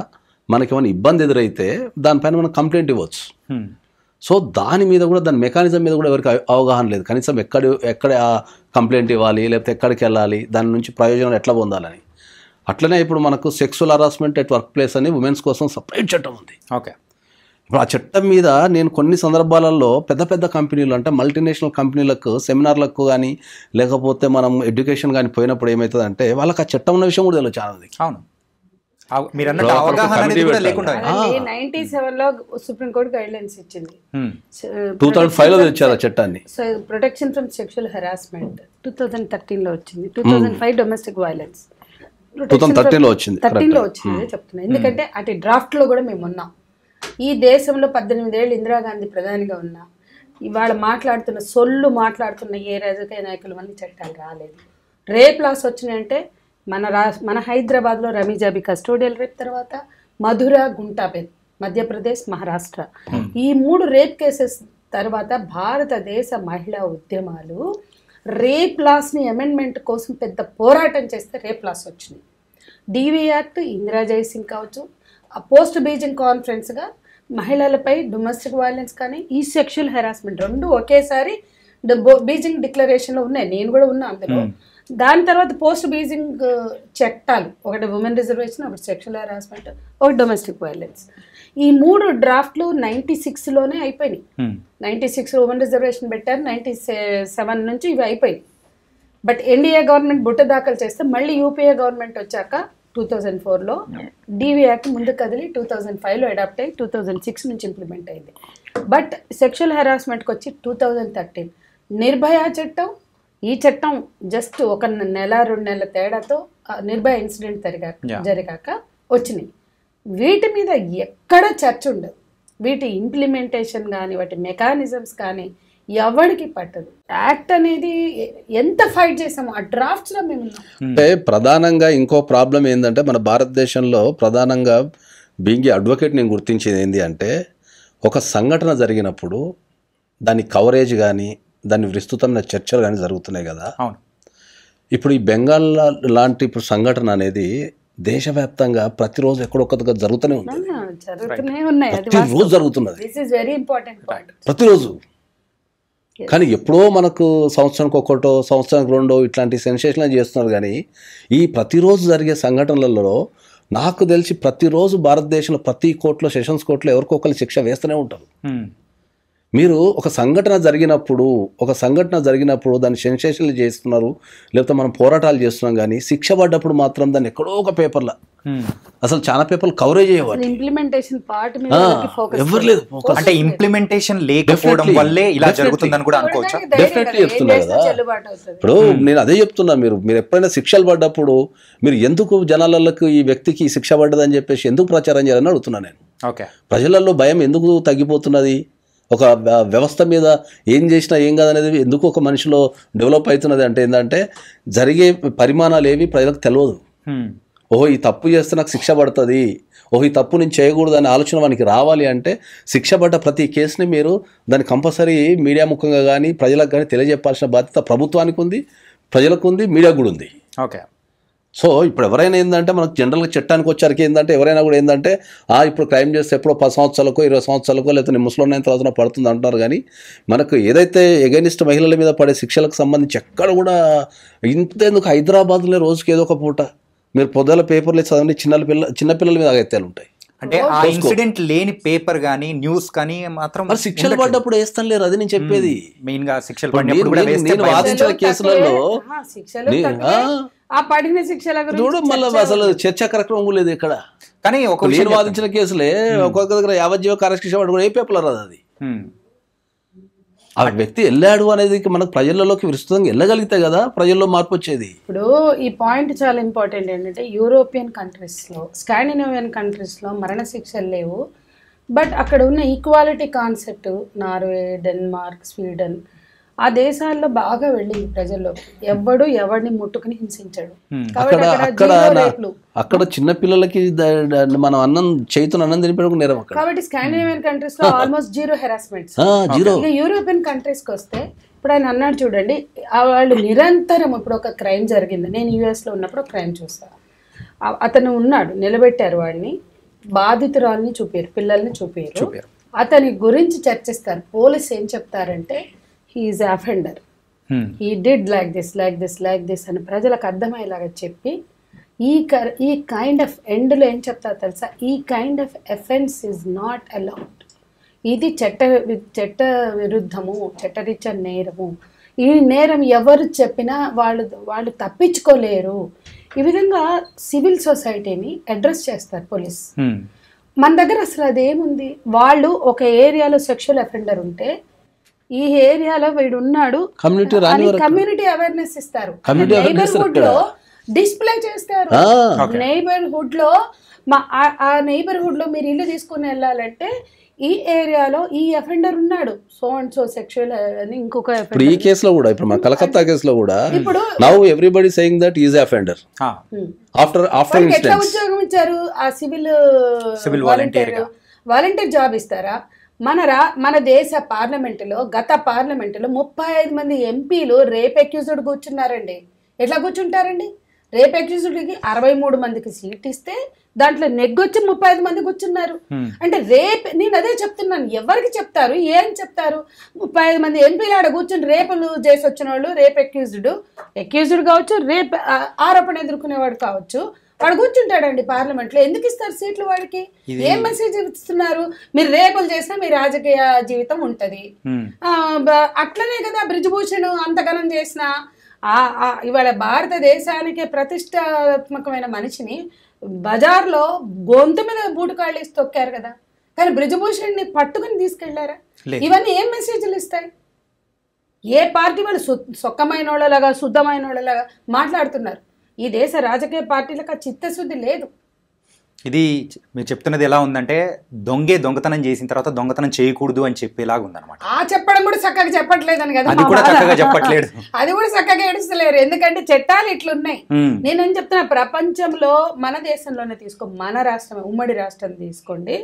Speaker 4: మనకి ఏమైనా ఇబ్బంది ఎదురైతే దానిపైన మనం కంప్లైంట్ ఇవ్వచ్చు. సో దాని మీద కూడా, దాని మెకానిజం మీద కూడా ఎవరికి అవగాహన లేదు. కనీసం ఎక్కడ కంప్లైంట్ ఇవ్వాలి, లేకపోతే ఎక్కడికి వెళ్ళాలి, దాని నుంచి ప్రయోజనం ఎట్లా పొందాలని. అట్లనే ఇప్పుడు మనకు sexual harassment at work place అని ఉమెన్స్ కోసం సపరేట్ చట్టం ఉంది.
Speaker 1: ఓకే,
Speaker 4: ఇప్పుడు ఆ చట్టం మీద నేను కొన్ని సందర్భాలలో పెద్ద పెద్ద కంపెనీలు అంటే మల్టీనేషనల్ కంపెనీలకు సెమినార్లకు కానీ లేకపోతే మనం ఎడ్యుకేషన్ కానీ పోయినప్పుడు ఏమవుతుందంటే వాళ్ళకి ఆ చట్టం ఉన్న విషయం కూడా తెలియదు చాలా మందికి.
Speaker 1: అవును, మీరు అన్నట్టు అవగాహన అనేది కూడా లేకుండా
Speaker 3: 97లో సుప్రీంకోర్టు గైడ్ లైన్స్ ఇచ్చింది.
Speaker 4: 2005లో తెచ్చారు ఆ చట్టాన్ని.
Speaker 3: So protection from sexual harassment 2013లో వచ్చింది. 2005 డొమెస్టిక్ వైలెన్స్
Speaker 4: 2013లో వచ్చింది.
Speaker 3: 13లో వచ్చింది చెప్తున్నా, ఎందుకంటే అటు డ్రాఫ్ట్ లో కూడా మేము ఉన్నాం. ఈ దేశంలో 18 ఏళ్ళు ఇందిరాగాంధీ ప్రధానిగా ఉన్నా ఇవాళ మాట్లాడుతున్న ఏ రాజకీయ నాయకుల వల్ల చట్టాలు రాలేదు. రేప్ లాస్ వచ్చినాయంటే మన హైదరాబాద్లో రమీజాబీ కస్టోడియల్ రేప్, తర్వాత మధుర, గుంటాబెన్ మధ్యప్రదేశ్, మహారాష్ట్ర, ఈ 3 రేప్ కేసెస్ తర్వాత భారతదేశ మహిళా ఉద్యమాలు రేప్ లాస్ని అమెండ్మెంట్ కోసం పెద్ద పోరాటం చేస్తే రేప్ లాస్ వచ్చినాయి. డివి యాక్ట్, ఇందిరా జైసింగ్ కావచ్చు, పోస్ట్ బీజింగ్ కాన్ఫరెన్స్గా మహిళలపై డొమెస్టిక్ వైలెన్స్ కానీ ఈ సెక్షువల్ హెరాస్మెంట్ 2 ఒకేసారి బీజింగ్ డిక్లరేషన్లో ఉన్నాయి. నేను కూడా ఉన్నా అందులో. దాని తర్వాత పోస్ట్ బీజింగ్ చట్టాలు, ఒకటి ఉమెన్ రిజర్వేషన్, ఒకటి సెక్షువల్ హెరాస్మెంట్, ఒకటి డొమెస్టిక్ వైలెన్స్. ఈ 3 డ్రాఫ్ట్లు 96లోనే అయిపోయినాయి. 96లో ఉమెన్ రిజర్వేషన్ పెట్టారు, 97 నుంచి ఇవి అయిపోయినాయి. బట్ ఎన్డీఏ గవర్నమెంట్ బుట్ట దాఖలు చేస్తే మళ్ళీ యూపీఏ గవర్నమెంట్ వచ్చాక 2004లో డివి యాక్ట్ ముందు కదిలి 2005లో అడాప్ట్ అయ్యి 2006 నుంచి ఇంప్లిమెంట్ అయింది. బట్ సెక్షువల్ హెరాస్మెంట్కి వచ్చి 2013 నిర్భయ చట్టం, ఈ చట్టం జస్ట్ 1 నెల 2 నెలల తేడాతో నిర్భయ ఇన్సిడెంట్ జరిగాక వచ్చినాయి. వీటి మీద ఎక్కడ చర్చ ఉండదు. వీటి ఇంప్లిమెంటేషన్ కానీ వాటి మెకానిజమ్స్ కానీ ఎవరికి పట్టదు. యాక్ట్ అనేది ఎంత ఫైట్ చేసామో ఆ డ్రాఫ్ట్స్లో మేము.
Speaker 4: అంటే ప్రధానంగా ఇంకో ప్రాబ్లం ఏంటంటే మన భారతదేశంలో ప్రధానంగా బీయింగ్ అడ్వకేట్ నేను గుర్తించేది ఏంటి అంటే ఒక సంఘటన జరిగినప్పుడు దాని కవరేజ్ కానీ దాని విస్తృతమైన చర్చలు కానీ జరుగుతున్నాయి కదా. ఇప్పుడు ఈ బెంగాల్ లాంటి ఇప్పుడు సంఘటన అనేది దేశవ్యాప్తంగా ప్రతిరోజు ఎక్కడొక్క జరుగుతూనే ఉంది. ప్రతిరోజు జరుగుతున్నది, ప్రతిరోజు. కానీ ఎప్పుడో మనకు సంవత్సరానికి ఒకటో సంవత్సరానికి 2 ఇట్లాంటి సెన్సేషన్ చేస్తున్నారు. కానీ ఈ ప్రతిరోజు జరిగే సంఘటనలలో నాకు తెలిసి ప్రతిరోజు భారతదేశంలో ప్రతి కోర్టులో, సెషన్స్ కోర్టులో ఎవరికొకరు శిక్ష వేస్తూనే ఉంటారు. మీరు ఒక సంఘటన జరిగినప్పుడు దాన్ని సెన్సేషన్లు చేస్తున్నారు, లేకపోతే మనం పోరాటాలు చేస్తున్నాం. కానీ శిక్ష పడ్డప్పుడు మాత్రం దాన్ని ఎక్కడో ఒక పేపర్లో, అసలు చాలా పేపర్లు కవరేజ్ అయ్యేవారు.
Speaker 3: ఇంప్లిమెంటేషన్ పార్ట్ మీద
Speaker 4: ఎవరు లేదు.
Speaker 1: అంటే ఇంప్లిమెంటేషన్ లేకపోవడం వల్లే ఇలా జరుగుతుందని కూడా అనుకోవచ్చు.
Speaker 4: డెఫినెట్లీ చెప్తున్నా కదా. ఇప్పుడు నేను అదే చెప్తున్నా, మీరు ఎప్పుడైనా శిక్షలు పడ్డప్పుడు మీరు ఎందుకు జనాలకు ఈ వ్యక్తికి శిక్ష పడ్డదని చెప్పేసి ఎందుకు ప్రచారం చేయాలని అడుగుతున్నా నేను. ప్రజలలో భయం ఎందుకు తగ్గిపోతున్నది? ఒక వ్యవస్థ మీద ఏం చేసినా ఏం కాదనేది ఎందుకు ఒక మనిషిలో డెవలప్ అవుతున్నది అంటే ఏంటంటే జరిగే పరిమాణాలు ఏవి ప్రజలకు తెలియదు. ఓహో ఈ తప్పు చేస్తే నాకు శిక్ష పడుతుంది, ఓహో ఈ తప్పు నేను చేయకూడదు అనే ఆలోచన వానికి రావాలి అంటే శిక్ష పడ్డ ప్రతి కేసుని మీరు దాన్ని కంపల్సరీ మీడియా ముఖంగా కానీ ప్రజలకు కానీ తెలియజెప్పాల్సిన బాధ్యత ప్రభుత్వానికి ఉంది, ప్రజలకు ఉంది, మీడియాకు కూడా ఉంది.
Speaker 1: ఓకే.
Speaker 4: సో ఇప్పుడు ఎవరైనా ఏంటంటే మనకు జనరల్గా చట్టానికి వచ్చారికి ఏంటంటే ఎవరైనా కూడా ఏంటంటే ఇప్పుడు క్రైమ్ చేస్తే ఎప్పుడో 10 సంవత్సరాలకో 20 సంవత్సరాలకో లేకపోతే నేను ముసలిని అయిన తర్వాత పడుతుంది అంటున్నారు. కానీ మనకు ఏదైతే ఎగైనిస్ట్ మహిళల మీద పడే శిక్షలకు సంబంధించి ఎక్కడ కూడా ఇంతేందుకు హైదరాబాద్లో రోజుకి ఏదో ఒక పూట మీరు పొద్దుల పేపర్లు చదవండి, చిన్నపిల్లల మీద అగత్యాలు ఉంటాయి.
Speaker 1: అంటే ఆ ఇన్సిడెంట్ లేని పేపర్ కానీ న్యూస్ కానీ మాత్రం
Speaker 4: శిక్షలు పడ్డప్పుడు వేస్తాను లేరు. అది నేను చెప్పేది.
Speaker 1: మెయిన్ గా శిక్షలు పడినప్పుడు కూడా
Speaker 4: నేను వాదించిన కేసులలో
Speaker 3: ఆ పడిన శిక్షల
Speaker 4: చూడు మళ్ళీ అసలు చర్చా కార్యక్రమం లేదు ఇక్కడ.
Speaker 1: కానీ
Speaker 4: నేను వాదించిన కేసులే ఒక్కొక్క దగ్గర యావజ్జీవ కారశిక్ష పడుకుని ఏ పేపర్లో రాదు. అది ఆ వ్యక్తి వెళ్ళాడు అనేది మనకు ప్రజలలోకి విస్తృతంగా వెళ్ళగలిగితే కదా ప్రజల్లో మార్పు వచ్చేది.
Speaker 3: ఇప్పుడు ఈ పాయింట్ చాలా ఇంపార్టెంట్ ఏంటంటే యూరోపియన్ కంట్రీస్లో, స్కాండినేవియన్ కంట్రీస్లో మరణ శిక్షలు లేవు. బట్ అక్కడ ఉన్న equality concept Norway, Denmark, Sweden ఆ దేశాల్లో బాగా వెళ్ళింది ప్రజల్లోకి. ఎవడు ఎవరిని ముట్టుకుని హింసించాడు.
Speaker 4: అక్కడ చిన్న పిల్లలకి మనం అన్నం చేతున్న అన్నం తినిపించడం నేరం.
Speaker 3: కాబట్టి స్కాండినేవియన్ కంట్రీస్ లో almost zero harassments. European countries కి వస్తే ఇప్పుడు ఆయన అన్నాడు చూడండి, వాళ్ళు నిరంతరం ఇప్పుడు ఒక క్రైమ్ జరిగింది. నేను యుఎస్ లో ఉన్నప్పుడు ఒక క్రైమ్ చూస్తా. అతను ఉన్నాడు, నిలబెట్టారు వాడిని, బాధితురాల్ని చూపారు, పిల్లల్ని చూపారు, అతని గురించి చర్చిస్తారు. పోలీస్ ఏం చెప్తారంటే he is an offender, he did like this అని ప్రజలకు అర్థమయ్యేలాగా చెప్పి ఈ కైండ్ ఆఫ్ ఎండ్లో ఏం చెప్తారు తెలుసా, ఈ kind of offence is not allowed. ఇది చట్ట విరుద్ధము, చట్టరీత్యా నేరము. ఈ నేరం ఎవరు చెప్పినా వాళ్ళు తప్పించుకోలేరు. ఈ విధంగా సివిల్ సొసైటీని అడ్రస్ చేస్తారు పోలీస్. మన దగ్గర అసలు అదేముంది? వాళ్ళు ఒక ఏరియాలో సెక్షువల్ అఫెండర్ ఉంటే ఈ ఏరియాలో వీడు ఉన్నాడు కమ్యూనిటీ అవేర్నెస్ ఇస్తారు, నైబర్హుడ్ లో డిస్ప్లే చేస్తారు. నైబర్హుడ్ లో ఆ నైబర్హుడ్ లో మీరు ఇల్లు తీసుకుని వెళ్ళాలంటే ఈ ఏరియాలో ఈ అఫెండర్ ఉన్నాడు, సో అండ్ సో సెక్షువల్ అని ఇంకొక
Speaker 4: ఇప్పుడు ఈ కేసులో కూడా, ఇప్పుడు మన కలకత్తా కేసులో కూడా
Speaker 3: ఇప్పుడు
Speaker 4: now everybody saying that is offender after
Speaker 3: ఎట్లా ఉద్యోగం ఇచ్చారు? ఆ సివిల్ వాలంటీర్ జాబ్ ఇస్తారా? మన దేశ పార్లమెంటులో గత పార్లమెంటులో 35 మంది ఎంపీలు రేప్ అక్యూజ్డ్ కూర్చున్నారండి. ఎట్లా కూర్చుంటారండి? రేప్ అక్యూజ్డ్కి 63 మందికి సీట్ ఇస్తే దాంట్లో నెగ్గొచ్చి 35 మంది కూర్చున్నారు. అంటే నేను అదే చెప్తున్నాను, ఎవరికి చెప్తారు, ఏం చెప్తారు? 35 మంది ఎంపీలు ఆడ కూర్చుని రేపులు చేసి వచ్చిన వాళ్ళు, రేప్ అక్యూజ్డ్ కావచ్చు, రేప్ ఆరోపణ ఎదుర్కొనేవాడు కావచ్చు, వాడు కూర్చుంటాడండి పార్లమెంట్లో. ఎందుకు ఇస్తారు సీట్లు వాడికి? ఏం మెసేజ్ ఇస్తున్నారు? మీరు రేపులు చేసినా మీ రాజకీయ జీవితం ఉంటది. అట్లనే కదా బ్రిజ్భూషణ్ అంతగనం చేసిన ఇవాళ భారతదేశానికి ప్రతిష్టాత్మకమైన మనిషిని బజార్లో గొంతు మీద బూటుకాళ్ళు ఇసి తొక్కారు కదా, కానీ బ్రిజ్భూషణ్ని పట్టుకుని తీసుకెళ్లారా? ఇవన్నీ ఏం మెసేజ్లు ఇస్తాయి? ఏ పార్టీ వాళ్ళు సొక్కమైన వాళ్ళలాగా శుద్ధమైన వాళ్ళలాగా మాట్లాడుతున్నారు? ఈ దేశ రాజకీయ పార్టీలకు ఆ చిత్తశుద్ధి లేదు.
Speaker 1: ఇది మీరు చెప్తున్నది ఎలా ఉందంటే దొంగతనం చేసిన తర్వాత దొంగతనం చేయకూడదు అని చెప్పేలాగా ఉందన్నమాట.
Speaker 3: ఆ చెప్పడం కూడా చక్కగా చెప్పట్లేదని కదా,
Speaker 1: అది కూడా చక్కగా చెప్పట్లేదు,
Speaker 3: అది కూడా చక్కగా ఏడుస్తలేరు. ఎందుకంటే చట్టాలు ఇట్లున్నాయి. నేనేం చెప్తున్నా, ప్రపంచంలో మన దేశంలోనే తీసుకో, మన రాష్ట్రం ఉమ్మడి రాష్ట్రం తీసుకోండి,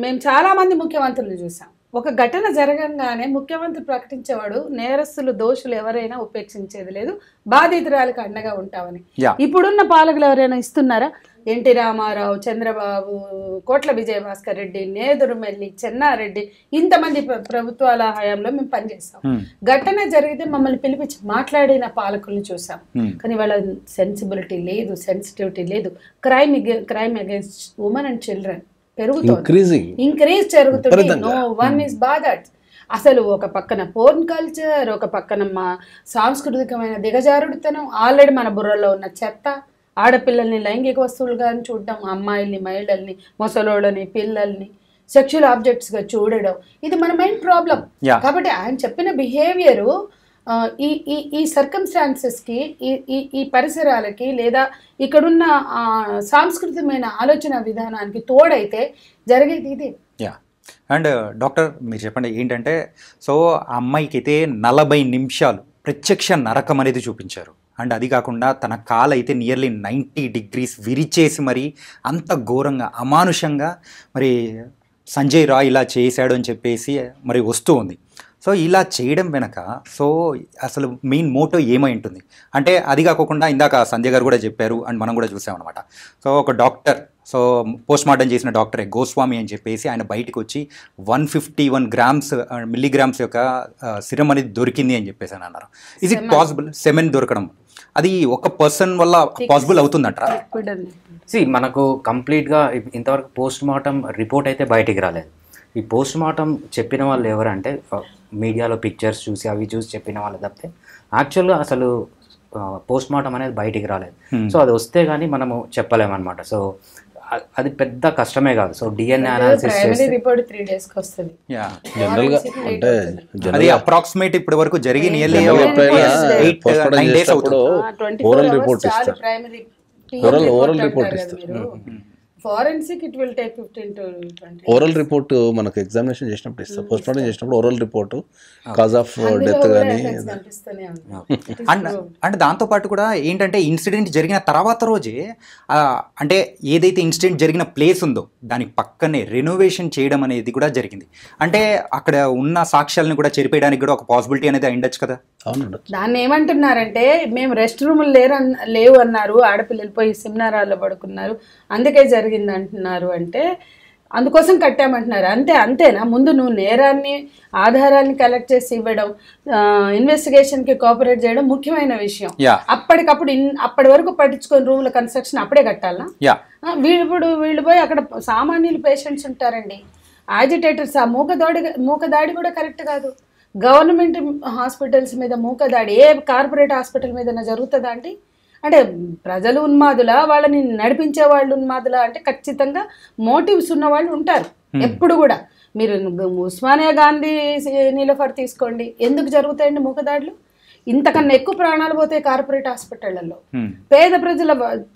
Speaker 3: మేము చాలా మంది ముఖ్యమంత్రులు చూసాం. ఒక ఘటన జరగంగానే ముఖ్యమంత్రి ప్రకటించేవాడు నేరస్తులు దోషులు ఎవరైనా ఉపేక్షించేది లేదు, బాధితురాలకు అండగా ఉంటామని. ఇప్పుడున్న పాలకులు ఎవరైనా ఇస్తున్నారా? ఎన్టీ రామారావు, చంద్రబాబు, కోట్ల విజయభాస్కర్ రెడ్డి, నేదురుమెల్లి, చెన్నారెడ్డి, ఇంతమంది ప్రభుత్వాల హయాంలో మేము పనిచేస్తాం. ఘటన జరిగితే మమ్మల్ని పిలిపించి మాట్లాడిన పాలకుల్ని చూసాం. కానీ వాళ్ళ సెన్సిబిలిటీ లేదు, సెన్సిటివిటీ లేదు. Crime against women and children పెరుగుతుంది, ఇంక్రీజ్ జరుగుతుంది. No one is bothered. అసలు ఒక పక్కన పోర్న్ కల్చర్, ఒక పక్కన మా సాంస్కృతికమైన దిగజారుడుతనం, ఆల్రెడీ మన బుర్రలో ఉన్న చెత్త, ఆడపిల్లల్ని లైంగిక వస్తువులుగా చూడడం, అమ్మాయిల్ని, మహిళల్ని, ముసలోళ్ళని, పిల్లల్ని సెక్షువల్ ఆబ్జెక్ట్స్గా చూడడం, ఇది మన మైండ్ ప్రాబ్లం. కాబట్టి ఆయన చెప్పిన బిహేవియరు ఈ సర్కమ్స్టాన్సెస్కి, ఈ పరిసరాలకి, లేదా ఇక్కడున్న సాంస్కృతికమైన ఆలోచన విధానానికి తోడైతే జరిగేది ఇది.
Speaker 1: అండ్ డాక్టర్ మీరు చెప్పండి ఏంటంటే, సో ఆ అమ్మాయికి అయితే 40 నిమిషాలు ప్రత్యక్ష నరకం అనేది చూపించారు. అండ్ అది కాకుండా తన కాలు అయితే నియర్లీ 90 degrees విరిచేసి మరి అంత ఘోరంగా అమానుషంగా మరి సంజయ్ రాయ్ ఇలా చేశాడు అని చెప్పేసి మరి వస్తూ ఉంది. సో ఇలా చేయడం వెనక సో అసలు మెయిన్ మోటో ఏమై ఉంటుంది అంటే, అది కాకుండా ఇందాక సంధ్య గారు కూడా చెప్పారు అండ్ మనం కూడా చూసామన్నమాట. సో ఒక డాక్టర్, సో పోస్ట్ మార్టం చేసిన డాక్టరే గోస్వామి అని చెప్పేసి ఆయన బయటకు వచ్చి 151 మిల్లీగ్రామ్స్ యొక్క సిరం అనేది దొరికింది అని చెప్పేసి అని అన్నారు. Is it possible? సెమెన్ దొరకడం అది ఒక పర్సన్ వల్ల పాసిబుల్ అవుతుందంటారా?
Speaker 2: మనకు కంప్లీట్గా ఇంతవరకు పోస్ట్ మార్టం రిపోర్ట్ అయితే బయటికి రాలేదు. ఈ పోస్ట్ మార్టం చెప్పిన వాళ్ళు ఎవరంటే మీడియాలో పిక్చర్స్ చూసి అవి చూసి చెప్పిన వాళ్ళు తప్పితే యాక్చువల్గా అసలు పోస్ట్ మార్టం అనేది బయటికి రాలేదు. సో అది వస్తే కానీ మనము చెప్పలేమన్నమాట. సో అది పెద్ద కష్టమే కాదు. సో డిఎన్ఏ అనాలిసిస్
Speaker 1: అది అప్రాక్సిమేట్ ఇప్పటి వరకు జరిగి నియర్లీ 8-9 days అవుతుంది.
Speaker 4: ఓరల్ రిపోర్ట్ ఇస్తారు. ఓరల్ రిపోర్ట్ ఇస్తారు.
Speaker 3: Forensic it will take 15 to 20.
Speaker 4: Oral report మనకు ఎగ్జామినేషన్ చేసినప్పుడు ఇస్తారు. పోస్ట్ మార్టం చేసినప్పుడు oral report cause of death కానీ.
Speaker 1: అంటే దాంతోపాటు కూడా ఏంటంటే ఇన్సిడెంట్ జరిగిన తర్వాత రోజే అంటే ఏదైతే ఇన్సిడెంట్ జరిగిన ప్లేస్ ఉందో దానికి పక్కనే రెనోవేషన్ చేయడం అనేది కూడా జరిగింది. అంటే అక్కడ ఉన్న సాక్ష్యాలను కూడా చెరిపేయడానికి కూడా ఒక పాసిబిలిటీ అనేది ఉండొచ్చు కదా.
Speaker 3: దాన్ని ఏమంటున్నారంటే, మేము రెస్ట్ రూములు లేవు అన్నారు, ఆడపిల్లలు పోయి సెమినారాల్లో పడుకున్నారు, అందుకే జరిగింది అంటున్నారు. అంటే అందుకోసం కట్టామంటున్నారు. అంతేనా? ముందు నువ్వు నేరాన్ని, ఆధారాన్ని కలెక్ట్ చేసి ఇవ్వడం, ఇన్వెస్టిగేషన్కి కోఆపరేట్ చేయడం ముఖ్యమైన విషయం. అప్పటికప్పుడు అప్పటి వరకు పట్టించుకొని రూమ్ల కన్స్ట్రక్షన్ అప్పుడే కట్టాలనా? వీళ్ళు పోయి అక్కడ సామాన్యులు పేషెంట్స్ ఉంటారండి, యాజిటేటర్స్, ఆ మూకదాడి కూడా కరెక్ట్ కాదు. గవర్నమెంట్ హాస్పిటల్స్ మీద మూకదాడి ఏ కార్పొరేట్ హాస్పిటల్ మీద జరుగుతుందా అండి? అంటే ప్రజలు ఉన్మాదులా, వాళ్ళని నడిపించే వాళ్ళు ఉన్మాదులా అంటే ఖచ్చితంగా మోటివ్స్ ఉన్న వాళ్ళు ఉంటారు ఎప్పుడు కూడా. మీరు ఉస్మానియా గాంధీ నీలోఫర్ తీసుకోండి, ఎందుకు జరుగుతాయండి మూకదాడులు? ఇంతకన్నా ఎక్కువ ప్రాణాలు పోతాయి కార్పొరేట్ హాస్పిటళ్లలో. పేద ప్రజల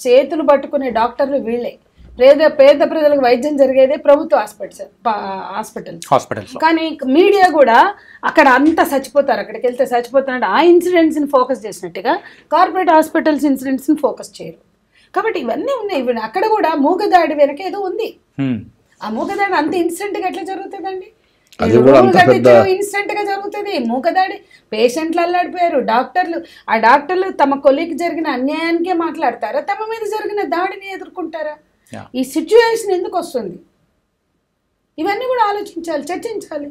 Speaker 3: చేతులు పట్టుకునే డాక్టర్లు వీళ్ళే. పేద ప్రజలకు వైద్యం జరిగేదే ప్రభుత్వ హాస్పిటల్స్. కానీ మీడియా కూడా అక్కడ అంతా చచ్చిపోతారు, అక్కడికి వెళ్తే చచ్చిపోతారంటే ఆ ఇన్సిడెంట్స్ని ఫోకస్ చేసినట్టుగా కార్పొరేట్ హాస్పిటల్స్ ఇన్సిడెంట్స్ని ఫోకస్ చేయరు. కాబట్టి ఇవన్నీ ఉన్నాయి. అక్కడ కూడా మూగదాడి వెనక ఏదో ఉంది. ఆ మూగదాడి అంత ఇన్సిడెంట్గా ఎట్లా జరుగుతుందండి? ఇన్స్టెంట్ గా జరుగుతుంది మూకదాడి. పేషెంట్లు అల్లాడిపోయారు, ఆ డాక్టర్లు తమ కొలీకి జరిగిన అన్యాయానికే మాట్లాడతారా, తమ మీద జరిగిన దాడిని ఎదుర్కొంటారా? ఈ సిచ్యువేషన్ ఎందుకు వస్తుంది? ఇవన్నీ కూడా ఆలోచించాలి, చర్చించాలి.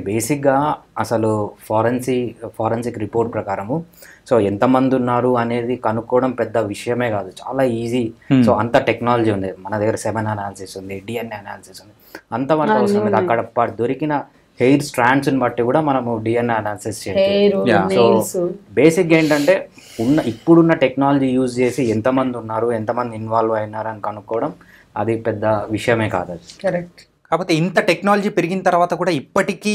Speaker 2: బేసిక్గా అసలు ఫారెన్సిక్ రిపోర్ట్ ప్రకారము సో ఎంతమంది ఉన్నారు అనేది కనుక్కోవడం పెద్ద విషయమే కాదు, చాలా ఈజీ. సో అంత టెక్నాలజీ ఉంది మన దగ్గర, సెమెన్ అనాలిసిస్ ఉంది, డిఎన్ఏ అనాలిసిస్ ఉంది, అంతవరకు అవసరం లేదు. అక్కడ దొరికిన హెయిర్ స్ట్రాండ్స్ని బట్టి కూడా మనము డిఎన్ఏ అనాలిసిస్ చేయొచ్చు. సో బేసిక్గా ఏంటంటే ఇప్పుడున్న టెక్నాలజీ యూజ్ చేసి ఎంతమంది ఉన్నారు, ఎంతమంది ఇన్వాల్వ్ అయినారు అని కనుక్కోవడం అది పెద్ద విషయమే కాదు.
Speaker 3: కరెక్ట్.
Speaker 1: కాకపోతే ఇంత టెక్నాలజీ పెరిగిన తర్వాత కూడా ఇప్పటికీ